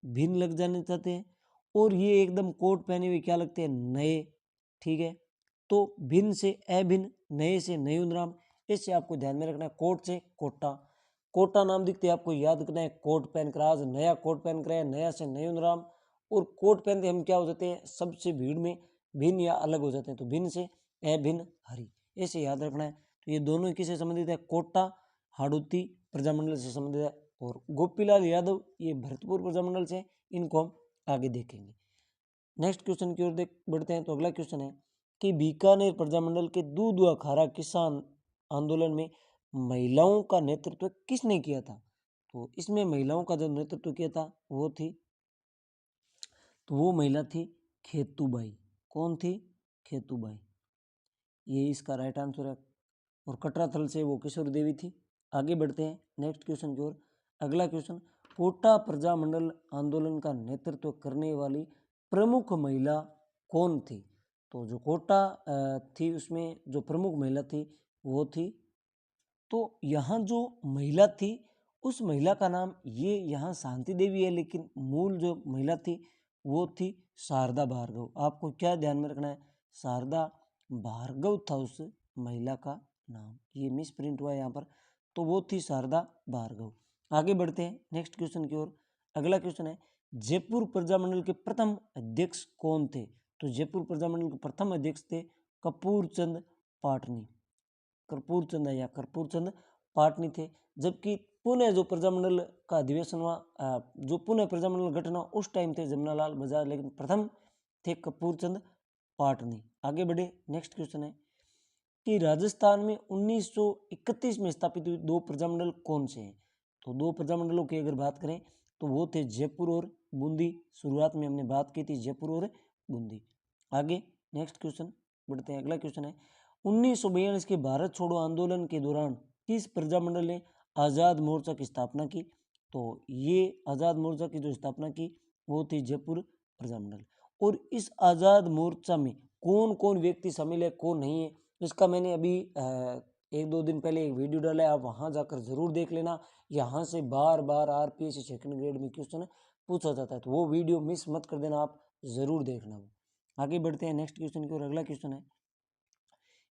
भिन्न लग जाने चाहते हैं। और ये एकदम कोट पहने हुए क्या लगते हैं? नए। ठीक है, तो भिन्न से अभिन्न, नए से नयूनराम। इससे आपको ध्यान में रखना है। कोट से कोटा, कोटा नाम दिखते आपको याद करना है। कोट पहनकर, आज नया कोट पहन कर, नया से नयूनराम। और कोट पहनते हम क्या हो जाते हैं? सबसे भीड़ में भिन्न या अलग हो जाते हैं। तो भिन्न से अभिन्न हरि, ऐसे याद रखना है। तो ये दोनों किससे संबंधित है? कोटा हाड़ौती प्रजामंडल से संबंधित है। और गोपीलाल यादव ये भरतपुर प्रजामंडल से। इनको हम आगे देखेंगे। नेक्स्ट क्वेश्चन की ओर बढ़ते हैं। तो अगला क्वेश्चन है कि बीकानेर प्रजामंडल के दूध व खारा किसान आंदोलन में महिलाओं का नेतृत्व किसने किया था? तो इसमें महिलाओं का जो नेतृत्व किया था वो महिला थी खेतूबाई। कौन थी? खेतूबाई, ये इसका राइट आंसर है। और कटराथल से वो किशोर देवी थी। आगे बढ़ते हैं नेक्स्ट क्वेश्चन की ओर। अगला क्वेश्चन, कोटा प्रजामंडल आंदोलन का नेतृत्व करने वाली प्रमुख महिला कौन थी? तो जो कोटा थी उसमें जो प्रमुख महिला थी वो थी, तो यहाँ जो महिला थी उस महिला का नाम ये यहाँ शांति देवी है, लेकिन मूल जो महिला थी वो थी शारदा भार्गव। आपको क्या ध्यान में रखना है? शारदा भार्गव था उस महिला का नाम, ये मिस प्रिंट हुआ है यहाँ पर। तो वो थी शारदा भार्गव। आगे बढ़ते हैं नेक्स्ट क्वेश्चन की ओर। अगला क्वेश्चन है, जयपुर प्रजामंडल के प्रथम अध्यक्ष कौन थे? तो जयपुर प्रजामंडल के प्रथम अध्यक्ष थे कपूर चंद पाटनी। कर्पूर चंद पाटनी थे। जबकि पुणे जो प्रजामंडल का अधिवेशन हुआ, जो पुणे प्रजामंडल गठन हुआ, उस टाइम थे जमनालाल बजाज, लेकिन प्रथम थे कपूर चंद पाटनी। आगे बढ़े, नेक्स्ट क्वेश्चन है कि राजस्थान में 1931 में स्थापित हुई दो प्रजामंडल कौन से हैं? तो दो प्रजामंडलों की अगर बात करें तो वो थे जयपुर और बूंदी। शुरुआत में हमने बात की थी जयपुर और बूंदी। आगे नेक्स्ट क्वेश्चन बढ़ते हैं। अगला क्वेश्चन है, 1942 के भारत छोड़ो आंदोलन के दौरान किस प्रजामंडल ने आज़ाद मोर्चा की स्थापना की? तो ये आज़ाद मोर्चा की जो स्थापना की वो थी जयपुर प्रजामंडल। और इस आज़ाद मोर्चा में कौन कौन व्यक्ति शामिल है, कौन नहीं है, इसका मैंने अभी एक दो दिन पहले एक वीडियो डाला है, आप वहाँ जाकर जरूर देख लेना। यहाँ से बार बार आरपीएससी सेकंड ग्रेड में क्वेश्चन पूछा जाता है, तो वो वीडियो मिस मत कर देना, आप जरूर देखना। आगे बढ़ते हैं नेक्स्ट क्वेश्चन की ओर। अगला क्वेश्चन है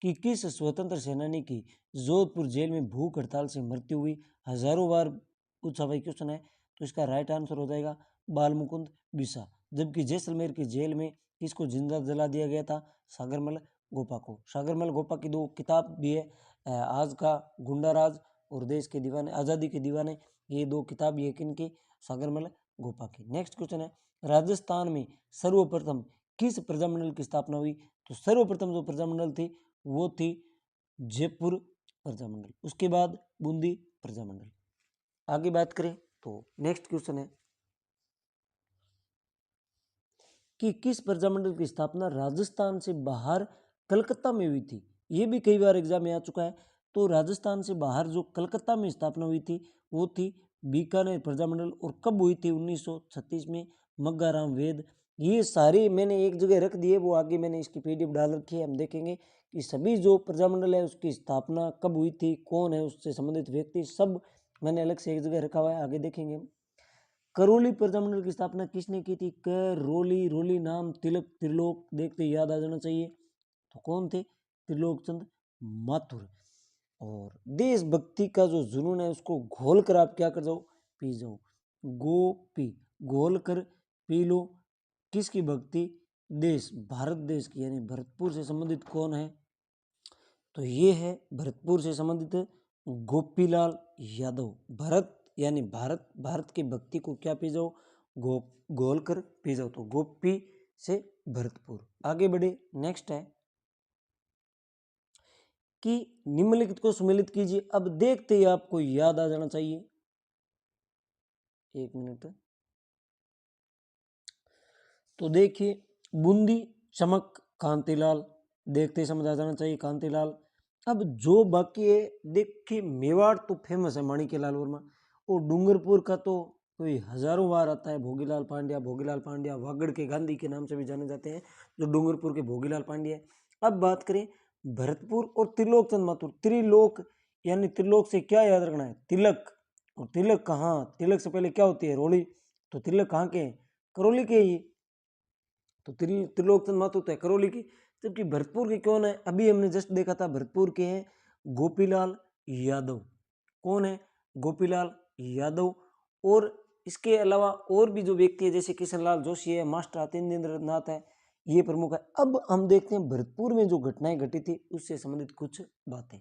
कि किस स्वतंत्र सेनानी की जोधपुर जेल में भूख हड़ताल से मृत्यु हुई? हजारों बार पूछा भाई क्वेश्चन है, तो इसका राइट आंसर हो जाएगा बालमुकुंद बिसा। जबकि जैसलमेर की जेल में किसको जिंदा जला दिया गया था? सागरमल गोपा को। सागरमल गोपा की 2 किताब भी है, आज का गुंडा राज और देश के दीवाने, आज़ादी के दीवाने, ये 2 किताब ये किनकी, सागरमल गोपा की। नेक्स्ट क्वेश्चन है, राजस्थान में सर्वप्रथम किस प्रजामंडल की स्थापना हुई? तो सर्वप्रथम जो प्रजामंडल थी वो थी जयपुर प्रजामंडल, उसके बाद बूंदी प्रजामंडल। आगे बात करें तो नेक्स्ट क्वेश्चन है कि किस प्रजामंडल की स्थापना राजस्थान से बाहर कलकत्ता में हुई थी? ये भी कई बार एग्जाम में आ चुका है। तो राजस्थान से बाहर जो कलकत्ता में स्थापना हुई थी वो थी बीकानेर प्रजामंडल, और कब हुई थी? 1936 में, मग्गाराम वेद। ये सारे मैंने एक जगह रख दिए, वो आगे मैंने इसकी पीडीएफ डाल रखी है, हम देखेंगे कि सभी जो प्रजामंडल है उसकी स्थापना कब हुई थी, कौन है उससे संबंधित व्यक्ति, सब मैंने अलग से एक जगह रखा हुआ है, आगे देखेंगे हम। करौली प्रजामंडल की स्थापना किसने की थी? करौली, रोली नाम तिलक त्रिलोक देखते ही याद आ जाना चाहिए, तो कौन थे? त्रिलोक चंद माथुर। और देशभक्ति का जो जुनून है उसको घोल कर आप क्या कर जाओ, पी जाओ, गोपी, घोल कर पी लो। किसकी भक्ति? देश, भारत देश की, यानी भरतपुर से संबंधित कौन है? तो ये है भरतपुर से संबंधित गोपीलाल यादव। भरत यानी भारत, भारत की भक्ति को क्या पी जाओ, घोल कर पी जाओ, तो गोपी से भरतपुर। आगे बढ़े, नेक्स्ट है कि निम्नलिखित को सुमेलित कीजिए। अब देखते ही आपको याद आ जाना चाहिए, एक मिनट। तो देखिए, बूंदी चमक कांतिलाल, देखते ही समझ आ जाना चाहिए कांतिलाल। अब जो बाकी है, देखिए मेवाड़ तो फेमस है माणिक्यलाल वर्मा, और डूंगरपुर का तो कोई हजारों बार आता है, भोगीलाल पांड्या। भोगीलाल पांड्या वागड़ के गांधी के नाम से भी जाने जाते हैं, जो डूंगरपुर के भोगीलाल पांड्या है। अब बात करें भरतपुर और त्रिलोक चंद माथुर। त्रिलोक यानी त्रिलोक से क्या याद रखना है? तिलक। और तिलक कहाँ? तिलक से पहले क्या होती है? रोली। तो तिलक कहाँ के हैं? करौली के ही। तो त्रिलोक चंद माथुर तो है करौली की, जबकि भरतपुर के कौन है? अभी हमने जस्ट देखा था, भरतपुर के हैं गोपीलाल यादव। कौन है? गोपीलाल यादव। और इसके अलावा और भी जो व्यक्ति है, जैसे किशनलाल जोशी है, मास्टर अतिंद्र नाथ है, ये प्रमुख है। अब हम देखते हैं भरतपुर में जो घटनाएं घटी थी उससे संबंधित कुछ बातें।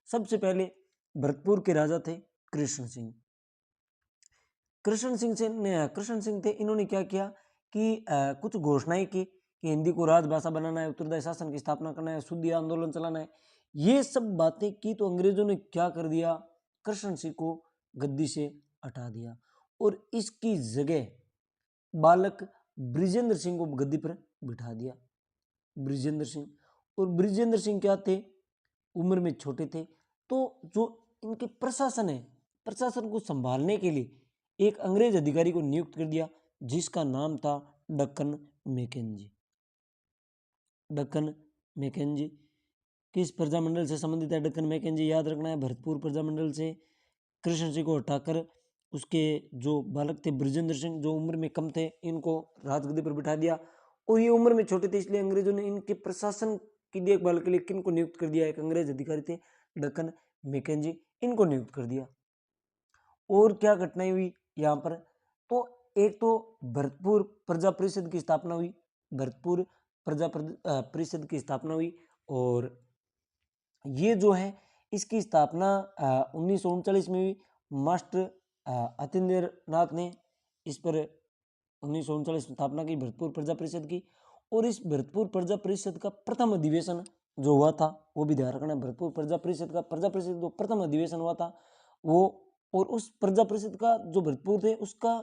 सबसे पहले भरतपुर के राजा थे कृष्ण सिंह। कृष्ण सिंह थे, इन्होंने क्या किया कि कुछ घोषणाएं की कि हिंदी को राजभाषा बनाना है, उत्तरदायी शासन की स्थापना करना है, शुद्ध आंदोलन चलाना है। ये सब बातें की तो अंग्रेजों ने क्या कर दिया? कृष्ण सिंह को गद्दी से हटा दिया, और इसकी जगह बालक ब्रिजेंद्र सिंह को गद्दी पर बिठा दिया। ब्रिजेंद्र सिंह, और ब्रिजेंद्र सिंह क्या थे? उम्र में छोटे थे। तो जो इनके प्रशासन है, प्रशासन को संभालने के लिए एक अंग्रेज अधिकारी को नियुक्त कर दिया, जिसका नाम था डक्कन मैकेंजी। डक्कन मैकेंजी किस प्रजामंडल से संबंधित है? डक्कन मैकेंजी याद रखना है, भरतपुर प्रजामंडल से। कृष्ण सिंह को हटाकर उसके जो बालक थे ब्रिजेंद्र सिंह, जो उम्र में कम थे, इनको राजगद्दी पर बिठा दिया। और ये उम्र में छोटे थे, इसलिए अंग्रेजों ने इनके प्रशासन की देखभाल के लिए किन को नियुक्त कर दिया? एक अंग्रेज अधिकारी थे डक्कन मैकेंजी, इनको नियुक्त कर दिया। और क्या घटनाएं हुई यहाँ पर? तो एक तो भरतपुर प्रजा परिषद की स्थापना हुई, भरतपुर प्रजा परिषद की स्थापना हुई। और ये जो है इसकी स्थापना 1939 में हुई। मास्टर अतिंद्र नाथ ने इस पर 1939 में स्थापना की भरतपुर प्रजा परिषद की। और इस भरतपुर प्रजा परिषद का प्रथम अधिवेशन जो हुआ था, वो भी ध्यान रखना है, भरतपुर प्रजा परिषद जो प्रथम अधिवेशन हुआ था वो, और उस प्रजा परिषद का जो भरतपुर थे उसका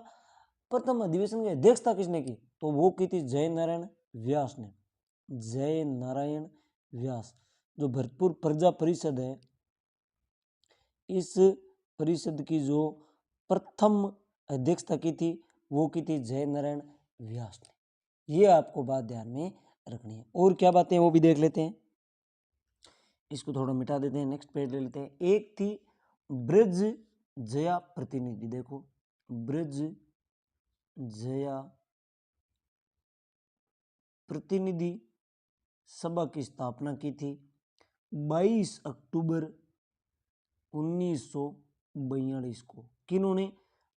प्रथम अधिवेशन की अध्यक्षता किसने की? तो वो की थी जय नारायण व्यास ने। जय नारायण व्यास। जो भरतपुर प्रजा परिषद है, इस परिषद की जो प्रथम अध्यक्षता की थी वो की थी जय नारायण व्यास ने। ये आपको बात ध्यान में रखनी है। और क्या बातें वो भी देख लेते हैं, इसको थोड़ा मिटा देते हैं, नेक्स्ट पेज ले लेते हैं। एक थी ब्रज जया प्रतिनिधि, देखो ब्रज जया प्रतिनिधि सभा की स्थापना की थी 22 अक्टूबर 1942 को। किन्होंने?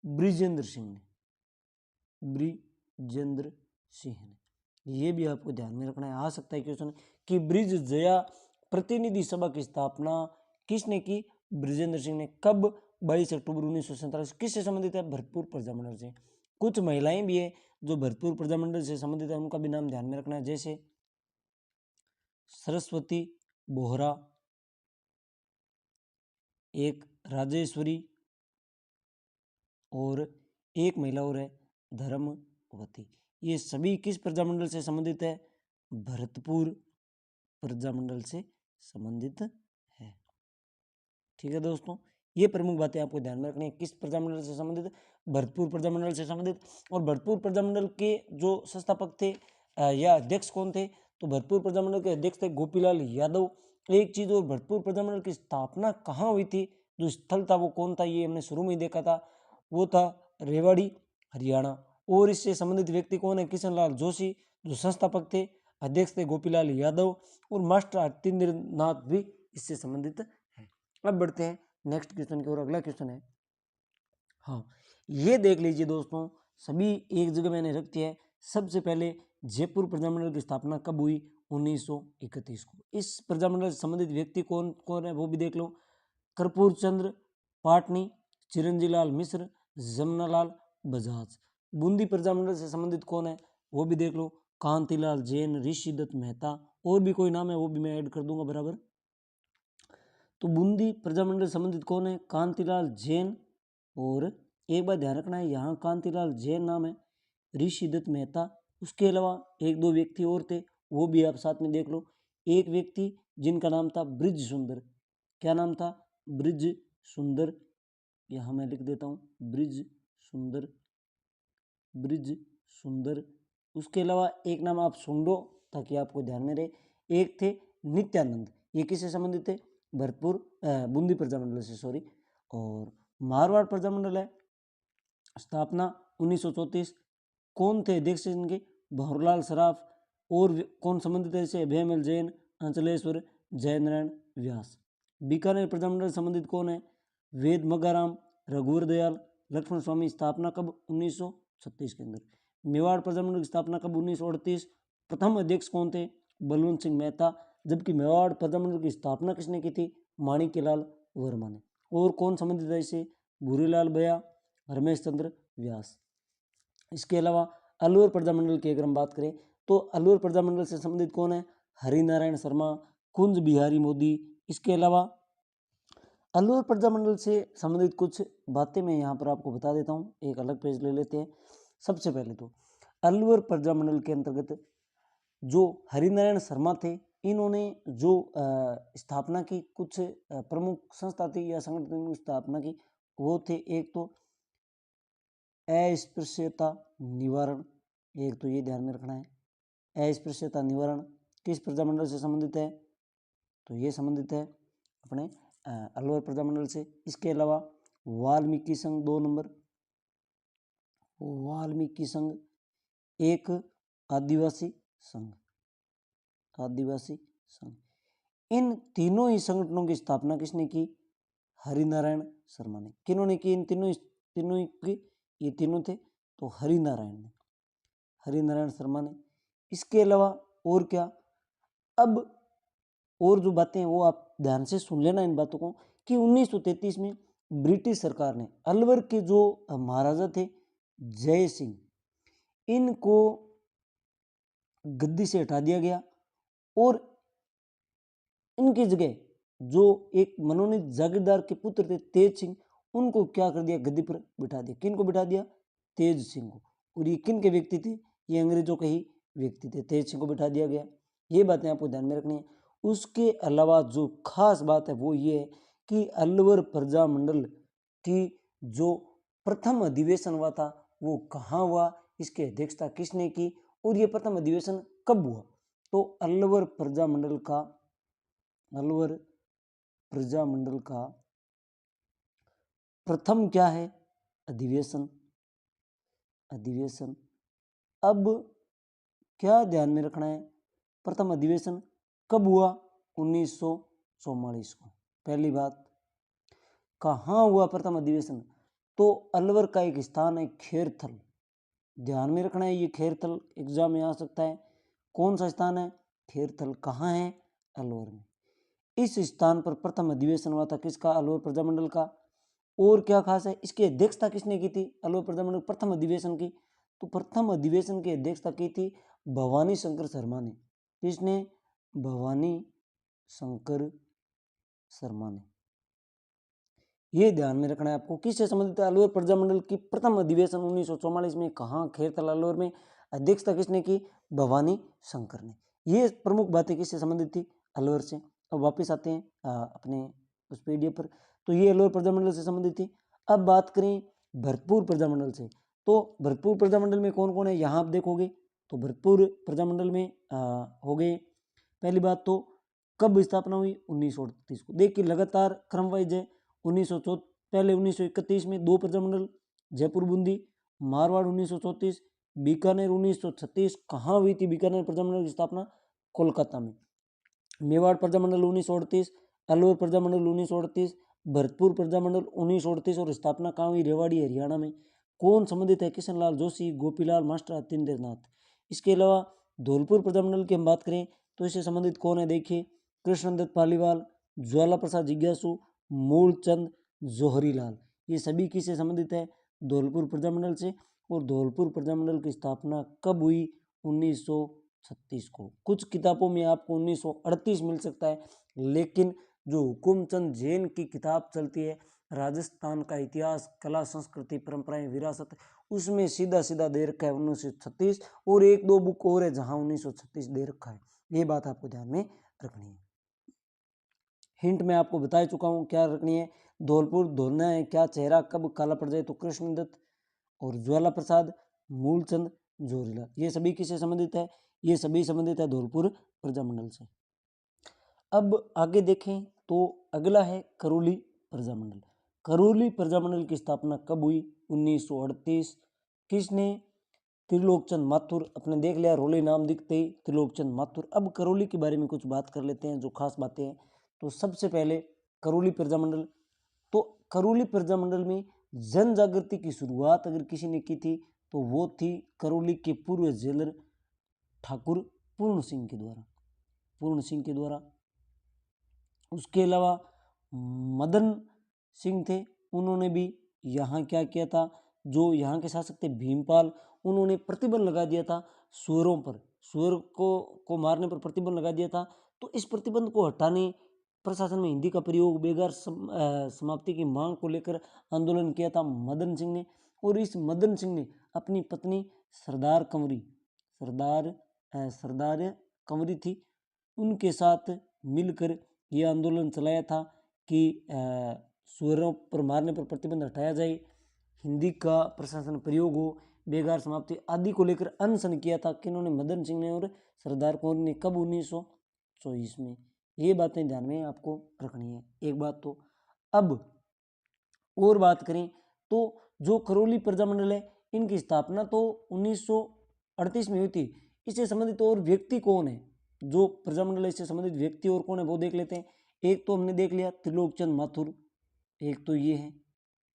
ब्रिजेंद्र सिंह ने। ब्रिजेंद्र सिंह ने। ये भी आपको ध्यान में रखना है, आ सकता है क्वेश्चन कि ब्रिज जया प्रतिनिधि सभा की स्थापना किसने की? बृजेंद्र सिंह ने। कब? 22 अक्टूबर 1947। किससे संबंधित है? भरतपुर प्रजामंडल से। कुछ महिलाएं भी है जो भरतपुर प्रजामंडल से संबंधित है, उनका भी नाम ध्यान में रखना है, जैसे सरस्वती बोहरा, एक राजेश्वरी, और एक महिला और है धर्मवती। ये सभी किस प्रजामंडल से संबंधित है? भरतपुर प्रजामंडल से संबंधित है। ठीक है दोस्तों, ये प्रमुख बातें आपको ध्यान में रखनी है। किस प्रजामंडल से संबंधित? भरतपुर प्रजामंडल से संबंधित। और भरतपुर प्रजामंडल के जो संस्थापक थे या अध्यक्ष कौन थे? तो भरतपुर प्रजामंडल के अध्यक्ष थे गोपीलाल यादव। एक चीज और, भरतपुर प्रजामंडल की स्थापना कहाँ हुई थी? जो स्थल था वो कौन था? ये हमने शुरू में ही देखा था, वो था रेवाड़ी, हरियाणा। और इससे संबंधित व्यक्ति कौन है? किशन लाल जोशी, जो संस्थापक थे। अध्यक्ष थे गोपीलाल यादव, और मास्टर आरतेंद्र नाथ भी इससे संबंधित है। अब बढ़ते हैं नेक्स्ट क्वेश्चन की ओर। अगला क्वेश्चन है, हाँ ये देख लीजिए दोस्तों, सभी एक जगह मैंने रख दिया है। सबसे पहले जयपुर प्रजामंडल की स्थापना कब हुई? 1931 को। इस प्रजामंडल से संबंधित व्यक्ति कौन कौन है वो भी देख लो। कर्पूर चंद्र पाटनी, चिरंजी लाल मिश्र, जमनालाल बजाज। बूंदी प्रजामंडल से संबंधित कौन है वो भी देख लो। कांतिलाल जैन, ऋषिदत्त मेहता, और भी कोई नाम है वो भी मैं ऐड कर दूंगा बराबर। तो बूंदी प्रजामंडल संबंधित कौन है? कांतिलाल जैन। और एक बात ध्यान रखना है, यहाँ कांतिलाल जैन नाम है, ऋषिदत्त मेहता। उसके अलावा एक दो व्यक्ति और थे, वो भी आप साथ में देख लो। एक व्यक्ति जिनका नाम था ब्रिज सुंदर। क्या नाम था? ब्रिज सुंदर। यहाँ मैं लिख देता हूँ, ब्रिज सुंदर, ब्रिज सुंदर। उसके अलावा एक नाम आप सुन लो ताकि आपको ध्यान में रहे। एक थे नित्यानंद। ये किससे संबंधित थे? भरतपुर बूंदी प्रजामंडल से, सॉरी। और मारवाड़ प्रजामंडल है, स्थापना 1934। कौन थे अध्यक्ष इनके? भंवरलाल सराफ। और कौन संबंधित है इसे? अभयमल जैन, अंचलेश्वर, जयनारायण व्यास। बीकानेर प्रजामंडल संबंधित कौन है? वेद मगाराम, रघुवर दयाल, लक्ष्मण स्वामी। स्थापना कब? 1936 के अंदर। मेवाड़ प्रजामंडल की स्थापना कब? 1938। प्रथम अध्यक्ष कौन थे? बलवंत सिंह मेहता। जबकि मेवाड़ प्रजामंडल की स्थापना किसने की थी? माणिक्यलाल वर्मा ने। और कौन संबंधित है इसे? भूरीलाल बया, रमेश चंद्र व्यास। इसके अलावा अलवर प्रजामंडल की अगर हम बात करें तो अलवर प्रजामंडल से संबंधित कौन है? हरिनारायण शर्मा, कुंज बिहारी मोदी। इसके अलावा अलवर प्रजामंडल से संबंधित कुछ बातें मैं यहाँ पर आपको बता देता हूँ। एक अलग पेज ले लेते हैं। सबसे पहले तो अलवर प्रजामंडल के अंतर्गत जो हरिनारायण शर्मा थे, इन्होंने जो स्थापना की, कुछ प्रमुख संस्था थी या संगठन की स्थापना की, वो थे एक तो अस्पृश्यता निवारण। एक तो ये ध्यान में रखना है, अस्पृश्यता निवारण किस प्रजामंडल से संबंधित है? तो ये संबंधित है अपने अलवर प्रजामंडल से। इसके अलावा वाल्मीकि संघ 2 नंबर, वाल्मीकि संघ। एक आदिवासी संघ, आदिवासी संघ। इन तीनों ही संगठनों की स्थापना किसने की? हरिनारायण शर्मा ने। किन्होंने की? इन तीनों की, ये तीनों थे तो हरिनारायण ने, हरिनारायण शर्मा ने। इसके अलावा और क्या? अब और जो बातें हैं वो आप ध्यान से सुन लेना इन बातों को, कि 1933 में ब्रिटिश सरकार ने अलवर के जो महाराजा थे जय सिंह, इनको गद्दी से हटा दिया गया, और इनकी जगह जो एक मनोनीत जागीरदार के पुत्र थे तेज सिंह, उनको क्या कर दिया? गद्दी पर बिठा दिया। किन को बिठा दिया? तेज सिंह को। और ये किन के व्यक्ति थे? ये अंग्रेजों के ही व्यक्ति थे। तेज सिंह को बिठा दिया गया। ये बातें आपको ध्यान में रखनी है। उसके अलावा जो खास बात है वो ये है कि अलवर प्रजामंडल की जो प्रथम अधिवेशन हुआ था वो कहाँ हुआ, इसकी अध्यक्षता किसने की, और ये प्रथम अधिवेशन कब हुआ? तो अलवर प्रजामंडल का प्रथम क्या है? अधिवेशन। अब क्या ध्यान में रखना है? प्रथम अधिवेशन कब हुआ? 1944 को। पहली बात, कहाँ हुआ प्रथम अधिवेशन? तो अलवर का एक स्थान है खेरथल। ध्यान में रखना है, ये खेरथल एग्जाम में आ सकता है। कौन सा स्थान है? खेरथल कहाँ है? अलवर में। इस स्थान पर प्रथम अधिवेशन हुआ था किसका? अलवर प्रजामंडल का। और क्या खास है, इसकी अध्यक्षता किसने की थी अलवर प्रजामंडल प्रथम अधिवेशन की? तो प्रथम अधिवेशन की अध्यक्षता की थी भवानी शंकर शर्मा ने। किसने? भवानी शंकर शर्मा ने। ये ध्यान में रखना है आपको। किससे संबंधित है? अलवर प्रजामंडल की प्रथम अधिवेशन 1944 में कहाँ? खेरथल अलवर में। अध्यक्षता किसने की? भवानी शंकर ने। ये प्रमुख बातें किससे संबंधित थी? अलवर से। अब वापस आते हैं अपने उस पीडीएफ पर। तो ये अलवर प्रजामंडल से संबंधित थी। अब बात करें भरतपुर प्रजामंडल से, तो भरतपुर प्रजामंडल में कौन कौन है यहाँ आप देखोगे। तो भरतपुर प्रजामंडल में हो गए, पहली बात तो कब स्थापना हुई? 1938 को। देखिए लगातार क्रम वाइज है। 1904 पहले 1931 में 2 प्रजामंडल, जयपुर बूंदी। मारवाड़ 1934, बीकानेर 1936। कहाँ हुई थी बीकानेर प्रजामंडल की स्थापना? कोलकाता में। मेवाड़ प्रजामंडल 1938, अलवर प्रजामंडल 1938, भरतपुर प्रजामंडल 1938 और स्थापना कहाँ हुई? रेवाड़ी हरियाणा में। कौन संबंधित है? किशन लाल जोशी, गोपीलाल मास्टर, अतिंद्र नाथ। इसके अलावा धौलपुर प्रजामंडल की हम बात करें तो इससे संबंधित कौन है? देखिए कृष्णदत्त पालीवाल, ज्वाला प्रसाद जिज्ञासु, मूलचंद, जोहरीलाल। ये सभी किससे संबंधित है? धौलपुर प्रजामंडल से। और धौलपुर प्रजामंडल की स्थापना कब हुई? 1936 को। कुछ किताबों में आपको 1938 मिल सकता है, लेकिन जो हुकुमचंद जैन की किताब चलती है राजस्थान का इतिहास, कला, संस्कृति, परंपराएं, विरासत, उसमें सीधा सीधा दे रखा है 1936। और एक दो बुक और है जहां 1936 दे रखा है। ये बात आपको ध्यान में रखनी है। हिंट मैं आपको बता चुका हूं क्या रखनी है। धौलपुर धोलना है, क्या चेहरा कब काला पड़ जाए? तो कृष्णदत्त और ज्वाला प्रसाद, मूलचंद, जोरीलाल। ये सभी किससे संबंधित है? ये सभी संबंधित है धौलपुर प्रजामंडल से। अब आगे देखें तो अगला है करौली प्रजामंडल। करौली प्रजामंडल की स्थापना कब हुई? 1938। किसने? त्रिलोकचंद माथुर। अपने देख लिया रोली नाम दिखते ही त्रिलोकचंद माथुर। अब करौली के बारे में कुछ बात कर लेते हैं जो खास बातें हैं। तो सबसे पहले करौली प्रजामंडल, तो करौली प्रजामंडल में जन जागृति की शुरुआत अगर किसी ने की थी तो वो थी करौली के पूर्व जेलर ठाकुर पूर्ण सिंह के द्वारा। पूर्ण सिंह के द्वारा। उसके अलावा मदन सिंह थे, उन्होंने भी यहाँ क्या किया था? जो यहाँ के शासक थे भीमपाल, उन्होंने प्रतिबंध लगा दिया था सुअरों पर। सुअर को मारने पर प्रतिबंध लगा दिया था। तो इस प्रतिबंध को हटाने प्रशासन में हिंदी का प्रयोग, बेगार समाप्ति की मांग को लेकर आंदोलन किया था मदन सिंह ने। और इस मदन सिंह ने अपनी पत्नी सरदार कंवरी, सरदार कंवरी थी, उनके साथ मिलकर यह आंदोलन चलाया था कि सुअरों पर मारने पर प्रतिबंध हटाया जाए, हिंदी का प्रशासन प्रयोग हो, बेगार समाप्ति आदि को लेकर अनशन किया था। किन्होंने? मदन सिंह ने और सरदार कंवरी ने। कब? 1924 में। ये बातें ध्यान में आपको रखनी है। एक बात तो अब और बात करें तो जो करौली प्रजामंडल है इनकी स्थापना तो 1938 में हुई थी। इससे संबंधित और व्यक्ति कौन है? जो प्रजामंडल है इससे संबंधित व्यक्ति और कौन है वो देख लेते हैं। एक तो हमने देख लिया त्रिलोकचंद माथुर, एक तो ये है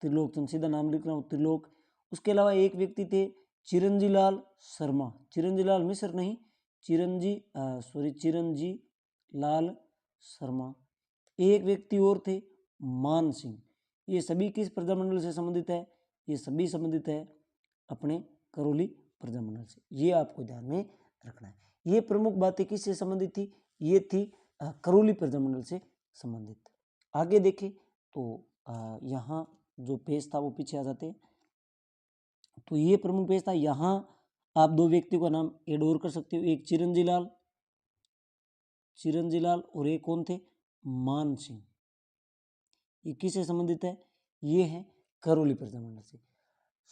त्रिलोकचंद, सीधा नाम लिख रहा हूँ त्रिलोक। उसके अलावा एक व्यक्ति थे चिरंजी लाल शर्मा, चिरंजी लाल मिश्र नहीं, चिरंजी लाल शर्मा। एक व्यक्ति और थे मान सिंह। ये सभी किस प्रजामंडल से संबंधित है? ये सभी संबंधित है अपने करौली प्रजामंडल से। ये आपको ध्यान में रखना है। ये प्रमुख बातें किससे संबंधित थी? ये थी करौली प्रजामंडल से संबंधित। आगे देखें तो यहाँ जो पेज था वो पीछे आ जाते हैं। तो ये प्रमुख पेज था। यहाँ आप दो व्यक्तियों का नाम ऐड और कर सकते हो, एक चिरंजी लाल और एक कौन थे? मान सिंह। ये किससे संबंधित है? ये है करौली प्रजामंडल से।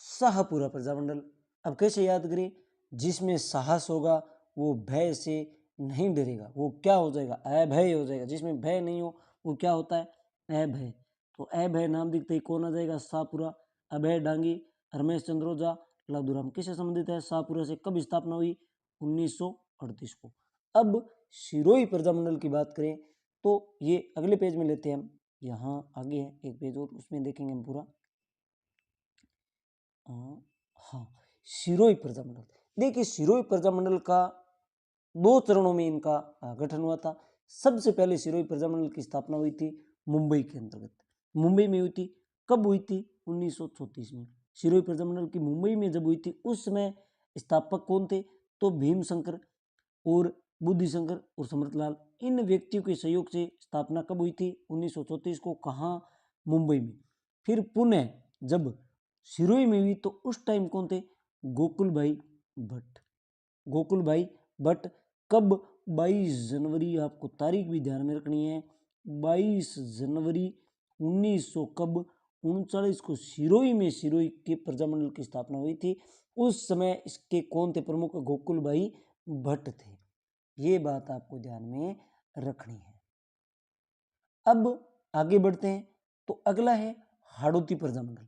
शाहपुरा प्रजामंडल, अब कैसे याद करें? जिसमें साहस होगा वो भय से नहीं डरेगा, वो क्या हो जाएगा? अभय हो जाएगा। जिसमें भय नहीं हो वो क्या होता है? अभय। तो अभय नाम दिखते ही कौन आ जाएगा? शाहपुरा। अभय डांगी, रमेश चंद्रोजा, लादूराम। किससे संबंधित है? शाहपुरा से। कब स्थापना हुई? 1938 को। अब सिरोही प्रजामंडल की बात करें तो ये अगले पेज में लेते हैं हम। यहाँ आगे है एक पेज और, उसमें देखेंगे हम पूरा। हाँ, सिरोही प्रजामंडल। देखिए सिरोही प्रजामंडल का 2 चरणों में इनका गठन हुआ था। सबसे पहले सिरोही प्रजामंडल की स्थापना हुई थी मुंबई के अंतर्गत, मुंबई में हुई थी। कब हुई थी? 1934 में। सिरोही प्रजामंडल की मुंबई में जब हुई थी उस समय स्थापक कौन थे? तो भीमशंकर और बुद्धिशंकर और समर्थलाल, इन व्यक्तियों के सहयोग से स्थापना कब हुई थी? 1934 को। कहाँ? मुंबई में। फिर पुनः जब सिरोही में हुई तो उस टाइम कौन थे? गोकुल भाई भट्ट। गोकुल भाई भट्ट कब? 22 जनवरी, आपको तारीख भी ध्यान में रखनी है, 22 जनवरी 1900 कब? 39 को सिरोही में सिरोही के प्रजामंडल की स्थापना हुई थी। उस समय इसके कौन थे प्रमुख? गोकुल भाई भट्ट थे। ये बात आपको ध्यान में रखनी है। अब आगे बढ़ते हैं तो अगला है हाड़ौती प्रजामंडल।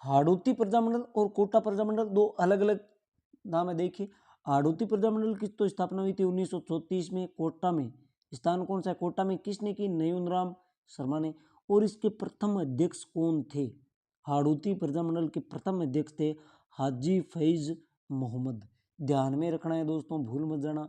हाड़ौती प्रजामंडल और कोटा प्रजामंडल दो अलग अलग नाम है। देखिए, हाड़ौती प्रजामंडल की तो स्थापना हुई थी 1934 में कोटा में। स्थान कौन सा है? कोटा में। किसने की? नयूनराम शर्मा ने। और इसके प्रथम अध्यक्ष कौन थे? हाड़ौती प्रजामंडल के प्रथम अध्यक्ष थे हाजी फैज मोहम्मद। ध्यान में रखना है दोस्तों, भूल मत जाना।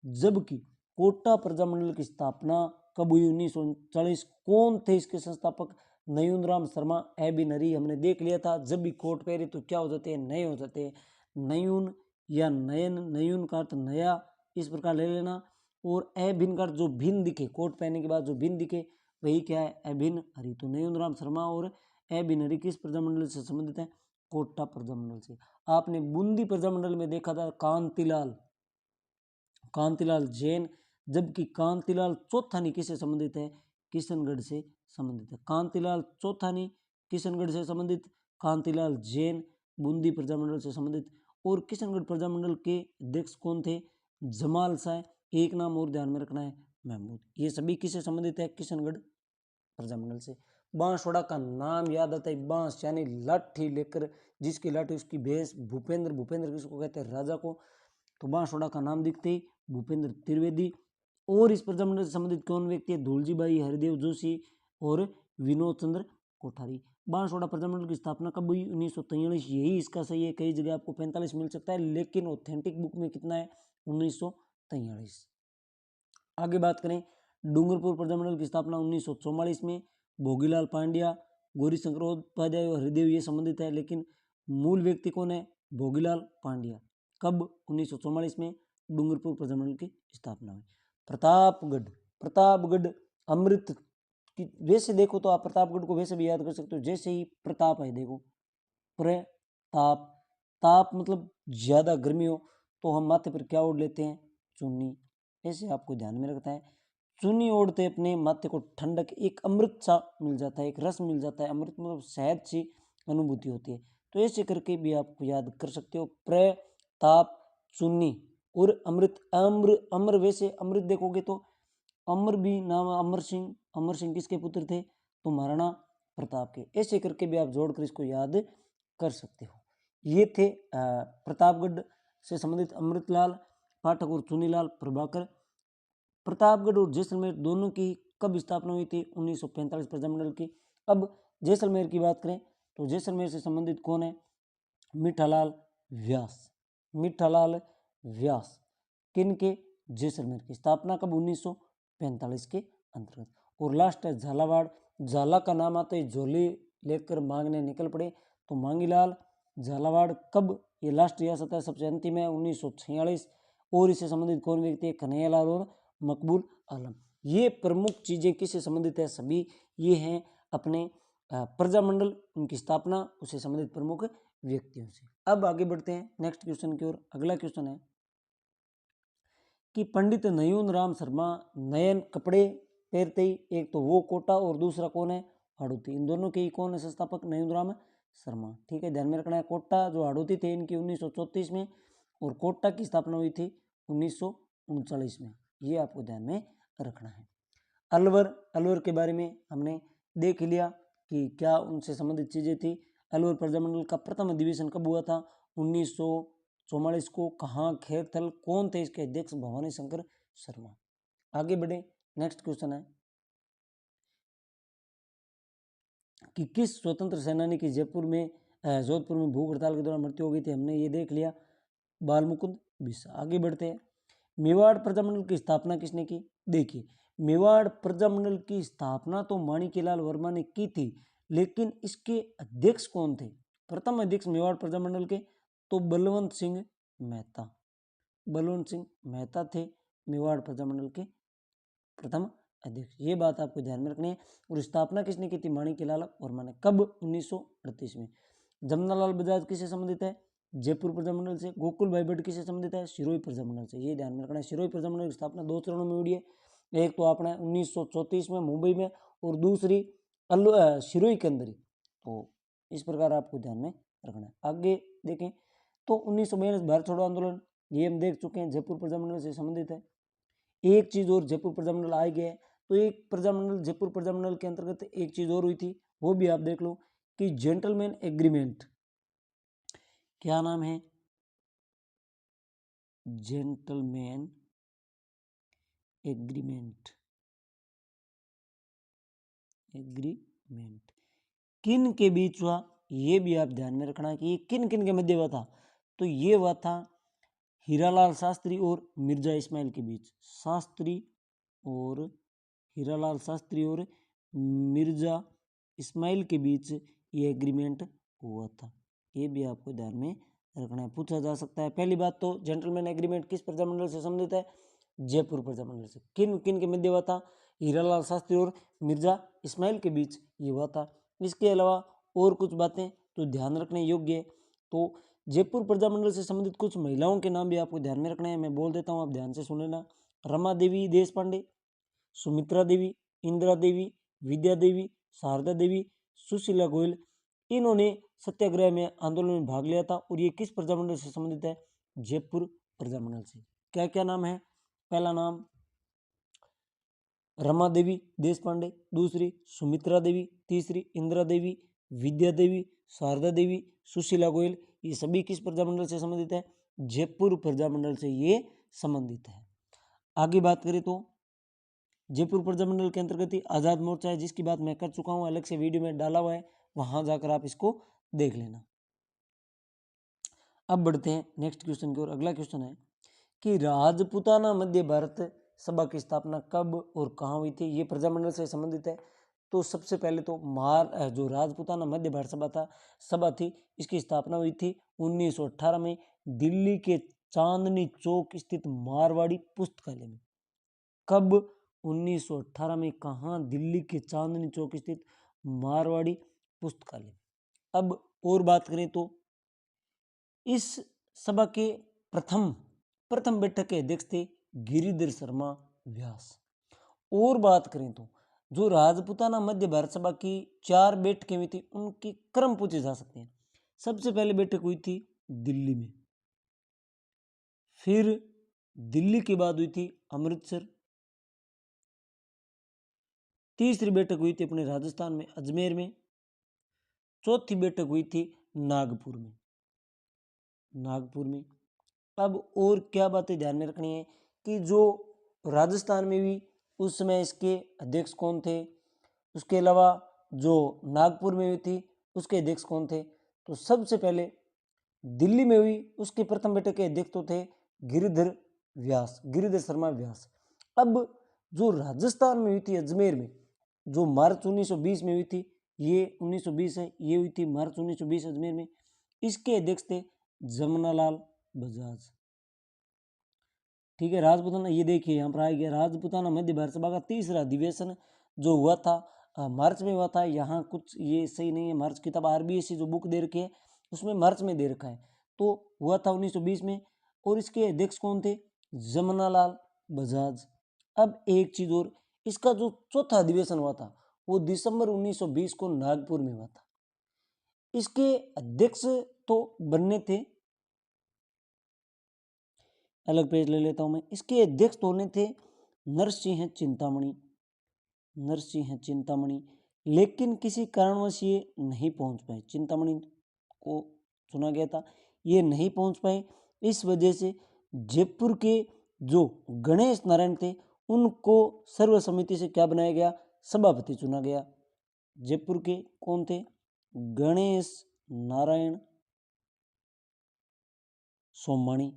जबकि कोटा प्रजामंडल की स्थापना कब हुई? 1939। कौन थे इसके संस्थापक? नयूनराम शर्मा। ए बिन हरी हमने देख लिया था, जब भी कोट पहरे तो क्या हो जाते हैं? नए हो जाते हैं। नयून या नयन, नयून का अर्थ नया, इस प्रकार ले लेना। और ए भिन्न का अर्थ जो भिन्न दिखे, कोट पहनने के बाद जो भिन्न दिखे वही क्या है? अभिन्न हरि। तो नयूनराम शर्मा और ए बिन हरी किस प्रजामंडल से संबंधित है? कोटा प्रजामंडल से। आपने बूंदी प्रजामंडल में देखा था कांतिलाल, कांतिलाल जैन। जबकि कांतिलाल चौथानी किससे संबंधित है? किशनगढ़ से संबंधित है। कांतिलाल चौथानी किशनगढ़ से संबंधित, कांतिलाल जैन बूंदी प्रजामंडल से संबंधित। और किशनगढ़ प्रजामंडल के अध्यक्ष कौन थे? जमाल शाह। एक नाम और ध्यान में रखना है, महमूद। ये सभी किससे संबंधित है? किशनगढ़ प्रजामंडल से। बांसवाड़ा का नाम याद आता है, बांस यानी लाठी लेकर, जिसकी लाठी उसकी भैंस। भूपेंद्र, भूपेंद्र किसको कहते हैं? राजा को। तो बांसवाड़ा का नाम दिखते ही भूपेंद्र त्रिवेदी। और इस प्रजामंडल से संबंधित कौन व्यक्ति है? धूलजी भाई हरिदेव जोशी और विनोद चंद्र कोठारी। बांसवाड़ा प्रजामंडल की स्थापना कब हुई? 1943। यही इसका सही है। कई जगह आपको 45 मिल सकता है, लेकिन ऑथेंटिक बुक में कितना है? 1943। आगे बात करें, डूंगरपुर प्रजामंडल की स्थापना 1944 में। भोगीलाल पांड्या, गौरी शंकरोपाध्याय और हरिदेव ये संबंधित है, लेकिन मूल व्यक्ति कौन है? भोगीलाल पांड्या। कब? 1944 में डूंगरपुर प्रजामंडल की स्थापना हुई। प्रतापगढ़, प्रतापगढ़ अमृत की, वैसे देखो तो आप प्रतापगढ़ को वैसे भी याद कर सकते हो, जैसे ही प्रताप है, देखो प्रताप, ताप मतलब ज्यादा गर्मी हो तो हम माथे पर क्या ओढ़ लेते हैं? चुन्नी। ऐसे आपको ध्यान में रखता है, चुन्नी ओढ़ते अपने माथे को ठंडक, एक अमृत सा मिल जाता है, एक रस मिल जाता है। अमृत मतलब शहद सी अनुभूति होती है। तो ऐसे करके भी आप याद कर सकते हो, प्रताप, चुन्नी और अमृत। अम्र, अमर, वैसे अमृत देखोगे तो अमर भी नाम, अमर सिंह, अमर सिंह किसके पुत्र थे? तो महाराणा प्रताप के। ऐसे करके भी आप जोड़कर इसको याद कर सकते हो। ये थे प्रतापगढ़ से संबंधित अमृतलाल पाठक और चुनीलाल प्रभाकर। प्रतापगढ़ और जैसलमेर दोनों की कब स्थापना हुई थी? 1945 प्रजामंडल की। अब जैसलमेर की बात करें तो जैसलमेर से संबंधित कौन है? मीठालाल व्यास। मीठालाल व्यास किन के? जैसलमेर की। स्थापना कब? 1945 के अंतर्गत। और लास्ट है झालावाड़। झाला का नाम आते ही झोली लेकर मांगने निकल पड़े, तो मांगीलाल झालावाड़। कब? ये लास्ट रियासत है, सबसे अंतिम है, 1946। और इससे संबंधित कौन व्यक्ति है? कन्हैयालाल और मकबूल आलम। ये प्रमुख चीजें किससे संबंधित है? सभी ये हैं अपने प्रजामंडल, उनकी स्थापना, उससे संबंधित प्रमुख व्यक्तियों से। अब आगे बढ़ते हैं नेक्स्ट क्वेश्चन की ओर। अगला क्वेश्चन है कि पंडित नयूनराम शर्मा नयन कपड़े पहनते ही, एक तो वो कोटा और दूसरा कौन है? हाड़ौती। इन दोनों के ही कौन है संस्थापक? नयूनराम शर्मा। ठीक है, ध्यान में रखना है। कोटा जो हाड़ौती थे इनकी 1934 में, और कोटा की स्थापना हुई थी 1939 में। ये आपको ध्यान में रखना है। अलवर, अलवर के बारे में हमने देख लिया कि क्या उनसे संबंधित चीजें थी। अलवर प्रजामंडल का प्रथम अधिवेशन कब हुआ था? 1944 को। कहाँ? खेरथल। कौन थे इसके अध्यक्ष? भवानी शंकर शर्मा। आगे बढ़े, नेक्स्ट क्वेश्चन है कि किस स्वतंत्र सेनानी की जोधपुर में भूख हड़ताल के दौरान मृत्यु हो गई थी? हमने ये देख लिया, बाल मुकुंद बिस्सा। आगे बढ़ते हैं मेवाड़ प्रजामंडल की स्थापना किसने की? देखिए, मेवाड़ प्रजामंडल की स्थापना तो माणिक्यलाल वर्मा ने की थी, लेकिन इसके अध्यक्ष कौन थे? प्रथम अध्यक्ष मेवाड़ प्रजामंडल के तो बलवंत सिंह मेहता। बलवंत सिंह मेहता थे मेवाड़ प्रजामंडल के प्रथम अध्यक्ष। ये बात आपको ध्यान में रखनी है। और स्थापना किसने की थी? माणिक्यलाल वर्मा ने। कब? 1938 में। जमनालाल बजाज किससे संबंधित है? जयपुर प्रजामंडल से। गोकुल भाई भट्ट किससे संबंधित है? सिरोही प्रजामंडल से। ये ध्यान में रखना है। सिरोही प्रजामंडल की स्थापना 2 चरणों में हुई है। एक तो अपना 1934 में मुंबई में, और दूसरी सिरोही के अंदर ही। तो इस प्रकार आपको ध्यान में रखना है। आगे देखें तो 1942 भारत छोड़ो आंदोलन, ये हम देख चुके हैं, जयपुर प्रजामंडल से संबंधित है। एक चीज और जयपुर प्रजामंडल आ गया है, तो एक प्रजामंडल जयपुर प्रजामंडल के अंतर्गत एक चीज और हुई थी, वो भी आप देख लो कि जेंटलमैन एग्रीमेंट। क्या नाम है? Gentleman agreement. एग्रीमेंट किन के बीच हुआ, ये भी आप ध्यान में रखना कि ये किन किन के मध्य हुआ था। तो ये हुआ था हीरालाल शास्त्री और मिर्जा इस्माइल के बीच। शास्त्री और हीरालाल शास्त्री और मिर्जा इस्माइल के बीच ये एग्रीमेंट हुआ था। ये भी आपको ध्यान में रखना है, पूछा जा सकता है। पहली बात तो जेंटलमैन एग्रीमेंट किस प्रजामंडल से संबंधित है? जयपुर प्रजामंडल से। किन किन के मध्य हुआ था? हीरालाल शास्त्री और मिर्जा इस्माइल के बीच ये हुआ था। इसके अलावा और कुछ बातें तो ध्यान रखने योग्य है। तो जयपुर प्रजामंडल से संबंधित कुछ महिलाओं के नाम भी आपको ध्यान में रखना है, मैं बोल देता हूँ, आप ध्यान से सुन लेना। रमा देवी देश पांडे, सुमित्रा देवी, इंदिरा देवी, विद्या देवी, शारदा देवी, सुशीला गोयल, इन्होंने सत्याग्रह में आंदोलन में भाग लिया था। और ये किस प्रजामंडल से संबंधित है? जयपुर प्रजामंडल से। क्या क्या नाम है? पहला नाम रमा देवी देश पांडे, दूसरी सुमित्रा देवी, तीसरी इंदिरा देवी, विद्या देवी, शारदा देवी, सुशीला गोयल, ये सभी किस प्रजामंडल से संबंधित है? जयपुर प्रजामंडल से ये संबंधित है। आगे बात करें तो जयपुर प्रजामंडल के अंतर्गत ही आजाद मोर्चा है, जिसकी बात मैं कर चुका हूं, अलग से वीडियो में डाला हुआ है, वहां जाकर आप इसको देख लेना। अब बढ़ते हैं नेक्स्ट क्वेश्चन की ओर। अगला क्वेश्चन है कि राजपूताना मध्य भारत सभा की स्थापना कब और कहाँ हुई थी? ये प्रजामंडल से संबंधित है। तो सबसे पहले तो जो राजपूताना मध्य भारत सभा थी, इसकी स्थापना हुई थी 1918 में दिल्ली के चांदनी चौक स्थित मारवाड़ी पुस्तकालय में। कब? 1918 में। कहाँ? दिल्ली के चांदनी चौक स्थित मारवाड़ी पुस्तकालय। अब और बात करें तो इस सभा के प्रथम बैठक के अध्यक्ष थे गिरिधर शर्मा व्यास। और बात करें तो जो राजपूताना मध्य भारत सभा की 4 बैठकें हुई थी, उनके क्रम पूछे जा सकते हैं। सबसे पहले बैठक हुई थी दिल्ली में, फिर दिल्ली के बाद हुई थी अमृतसर, तीसरी बैठक हुई थी अपने राजस्थान में अजमेर में, चौथी बैठक हुई थी नागपुर में। अब और क्या बातें ध्यान में रखनी है कि जो राजस्थान में भी उस समय इसके अध्यक्ष कौन थे, उसके अलावा जो नागपुर में हुई थी उसके अध्यक्ष कौन थे? तो सबसे पहले दिल्ली में हुई उसके प्रथम बैठक के अध्यक्ष तो थे गिरिधर शर्मा व्यास। अब जो राजस्थान में हुई थी अजमेर में, जो मार्च 1920 में हुई थी, ये 1920 है, ये हुई थी मार्च 1920 अजमेर में, इसके अध्यक्ष थे जमनालाल बजाज। ठीक है। राजपूताना, ये देखिए यहाँ पर आ गया, राजपूताना मध्य भारत सभा का तीसरा अधिवेशन जो हुआ था मार्च में हुआ था। यहाँ कुछ ये सही नहीं है, मार्च किताब आरबीएससी जो बुक दे रखी है उसमें मार्च में दे रखा है, तो हुआ था 1920 में। और इसके अध्यक्ष कौन थे? जमनालाल बजाज। अब एक चीज और, इसका जो चौथा अधिवेशन हुआ था वो दिसंबर 1920 को नागपुर में हुआ था। इसके अध्यक्ष तो बनने थे, अलग पेज ले लेता हूं मैं, इसके अध्यक्ष तो होने थे नरसिंह चिंतामणि, लेकिन किसी कारणवश ये नहीं पहुंच पाए। चिंतामणि को चुना गया था, ये नहीं पहुंच पाए। इस वजह से जयपुर के जो गणेश नारायण थे उनको सर्वसम्मति से क्या बनाया गया? सभापति चुना गया। जयपुर के कौन थे? गणेश नारायण सोमानी,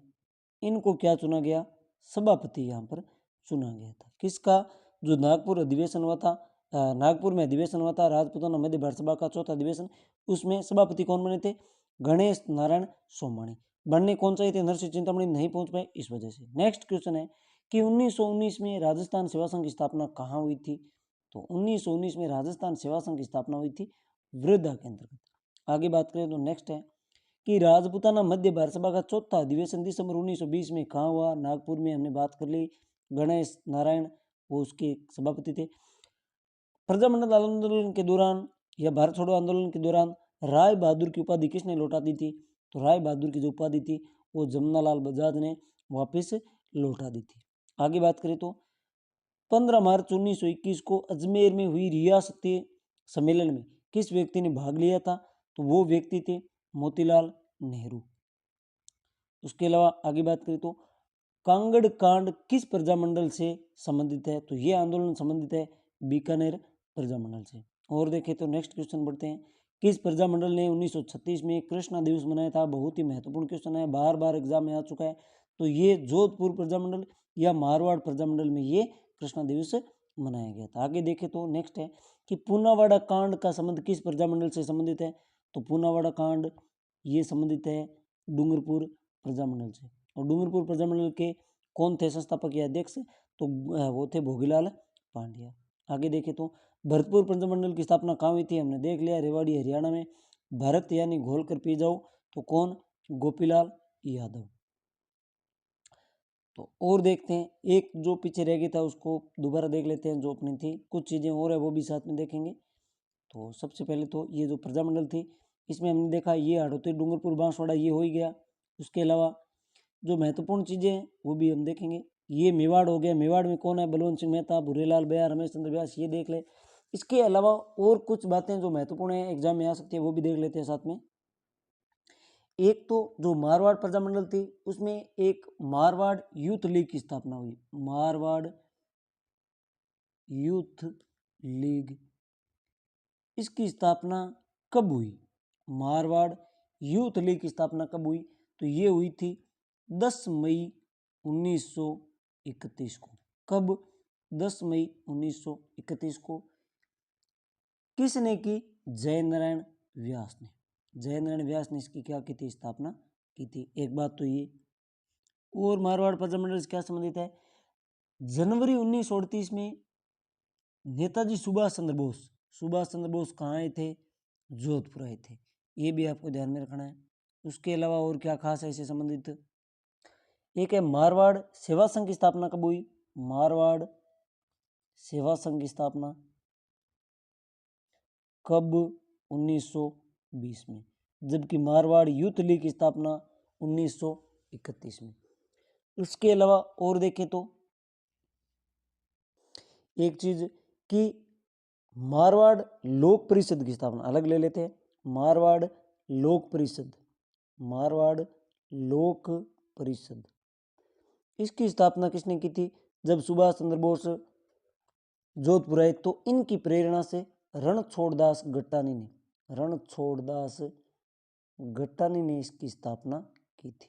इनको क्या चुना गया? सभापति यहाँ पर चुना गया था। किसका? जो नागपुर अधिवेशन हुआ था, नागपुर में अधिवेशन हुआ था राजपूताना मध्य भारत सभा का चौथा अधिवेशन, उसमें सभापति कौन बने थे? गणेश नारायण सोमाणी। बनने कौन चाहिए थे? नरसिंह चिंतामणि नहीं पहुंच पाए इस वजह से। नेक्स्ट क्वेश्चन है कि 1919 में राजस्थान सेवा संघ की स्थापना कहाँ हुई थी? तो 1919 में राजस्थान सेवा संघ की स्थापना हुई थी वृद्धा के अंतर्गत। आगे बात करें तो नेक्स्ट है कि राजपूताना मध्य भारत सभा का चौथा अधिवेशन दिसंबर 1920 में कहाँ हुआ? नागपुर में, हमने बात कर ली। गणेश नारायण वो उसके सभापति थे। प्रजामंडल आंदोलन के दौरान या भारत छोड़ो आंदोलन के दौरान राय बहादुर की उपाधि किसने लौटा दी थी? तो राय बहादुर की जो उपाधि थी वो जमनालाल बजाज ने वापस लौटा दी थी। आगे बात करें तो 15 मार्च 1921 को अजमेर में हुई रियासती सम्मेलन में किस व्यक्ति ने भाग लिया था? तो वो व्यक्ति थे मोतीलाल नेहरू। उसके अलावा आगे बात करें तो कांगड़ कांड किस प्रजामंडल से संबंधित है? तो ये आंदोलन संबंधित है बीकानेर प्रजामंडल से। और देखें तो नेक्स्ट क्वेश्चन बढ़ते हैं। किस प्रजामंडल ने 1936 में कृष्णा दिवस मनाया था? बहुत ही महत्वपूर्ण क्वेश्चन है, बार बार एग्जाम में आ चुका है। तो ये जोधपुर प्रजामंडल या मारवाड़ प्रजामंडल में ये कृष्णा दिवस मनाया गया था। आगे देखें तो नेक्स्ट है कि पूनावाड़ा कांड का संबंध किस प्रजामंडल से संबंधित है? तो पूनावाड़ा कांड ये संबंधित है डूंगरपुर प्रजामंडल से। और डूंगरपुर प्रजामंडल के कौन थे संस्थापक या अध्यक्ष? तो वो थे भोगीलाल पांड्या। आगे देखें तो भरतपुर प्रजामंडल की स्थापना कहाँ हुई थी? हमने देख लिया, रेवाड़ी हरियाणा में। भरत यानी घोल कर पी जाओ, तो कौन? गोपीलाल यादव। तो और देखते हैं, एक जो पीछे रह गया था उसको दोबारा देख लेते हैं, जो अपनी थी कुछ चीज़ें और है वो भी साथ में देखेंगे। तो सबसे पहले तो ये जो प्रजामंडल थी इसमें हमने देखा ये हाड़ौती डूंगरपुर बांसवाड़ा ये हो ही गया। उसके अलावा जो महत्वपूर्ण चीज़ें हैं वो भी हम देखेंगे। ये मेवाड़ हो गया, मेवाड़ में कौन है? बलवंत सिंह मेहता, भूरेलाल बयार, रमेश चंद्र व्यास, ये देख ले। इसके अलावा और कुछ बातें जो महत्वपूर्ण है एग्जाम में आ सकती है वो भी देख लेते हैं साथ में। एक तो जो मारवाड़ प्रजामंडल थी उसमें एक मारवाड़ यूथ लीग की स्थापना हुई। मारवाड़ यूथ लीग, इसकी स्थापना कब हुई? मारवाड़ यूथ लीग की स्थापना कब हुई? तो ये हुई थी 10 मई 1931 को। कब? 10 मई 1931 को। किसने की? जयनारायण व्यास ने। जयनारायण व्यास ने इसकी क्या की थी? स्थापना की थी। एक बात तो ये। और मारवाड़ प्रजामंडल से क्या संबंधित है? जनवरी 1938 में नेताजी सुभाष चंद्र बोस, सुभाष चंद्र बोस कहाँ आए थे? जोधपुर आए थे। ये भी आपको ध्यान में रखना है। उसके अलावा और क्या खास है इससे संबंधित? एक है मारवाड़ सेवा संघ की स्थापना कब हुई? मारवाड़ सेवा संघ की स्थापना कब? 1920 में। जबकि मारवाड़ यूथ लीग की स्थापना 1931 में। उसके अलावा और देखें तो एक चीज कि मारवाड़ लोक परिषद की स्थापना अलग ले लेते हैं। मारवाड़ लोक परिषद, मारवाड़ लोक परिषद, इसकी स्थापना किसने की थी? जब सुभाष चंद्र बोस जोधपुर आए तो इनकी प्रेरणा से रणछोड़दास गट्टानी ने, रणछोड़दास गट्टानी ने इसकी स्थापना की थी।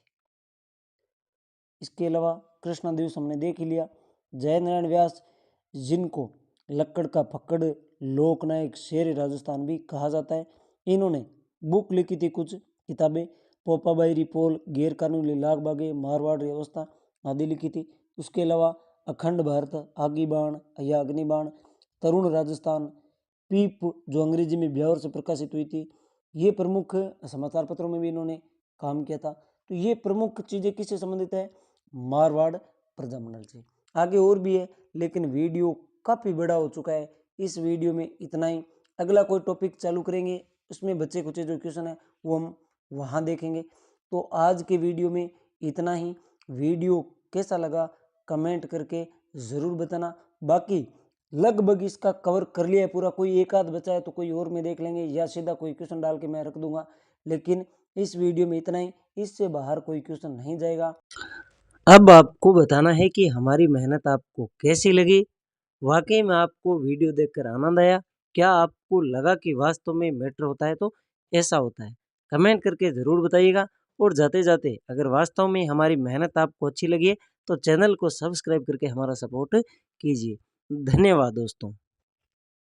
इसके अलावा कृष्णा दिवस हमने देख ही लिया। जयनारायण व्यास जिनको लक्कड़ का फक्कड़, लोकनायक, शेर राजस्थान भी कहा जाता है, इन्होंने बुक लिखी थी, कुछ किताबें, पोपाबाई रिपोल, गैर कानूनी लाग बागे, मारवाड़ व्यवस्था आदि लिखी थी। उसके अलावा अखंड भारत, आगीबाण या अग्निबाण, तरुण राजस्थान, पीप जो अंग्रेजी में ब्यावर से प्रकाशित हुई थी, ये प्रमुख समाचार पत्रों में भी इन्होंने काम किया था। तो ये प्रमुख चीज़ें किससे संबंधित है? मारवाड़ प्रजामंडल से। आगे और भी है लेकिन वीडियो काफ़ी बड़ा हो चुका है, इस वीडियो में इतना ही। अगला कोई टॉपिक चालू करेंगे उसमें बच्चे कुछ जो क्वेश्चन है वो हम वहाँ देखेंगे। तो आज के वीडियो में इतना ही। वीडियो कैसा लगा कमेंट करके ज़रूर बताना। बाकी लगभग इसका कवर कर लिया है पूरा, कोई एक आध बचा है तो कोई और में देख लेंगे या सीधा कोई क्वेश्चन डाल के मैं रख दूंगा। लेकिन इस वीडियो में इतना ही, इससे बाहर कोई क्वेश्चन नहीं जाएगा। अब आपको बताना है कि हमारी मेहनत आपको कैसी लगी। वाकई में आपको वीडियो देखकर आनंद आया? क्या आपको लगा कि वास्तव में मैटर होता है? तो ऐसा होता है, कमेंट करके ज़रूर बताइएगा। और जाते जाते अगर वास्तव में हमारी मेहनत आपको अच्छी लगी है तो चैनल को सब्सक्राइब करके हमारा सपोर्ट कीजिए। धन्यवाद दोस्तों।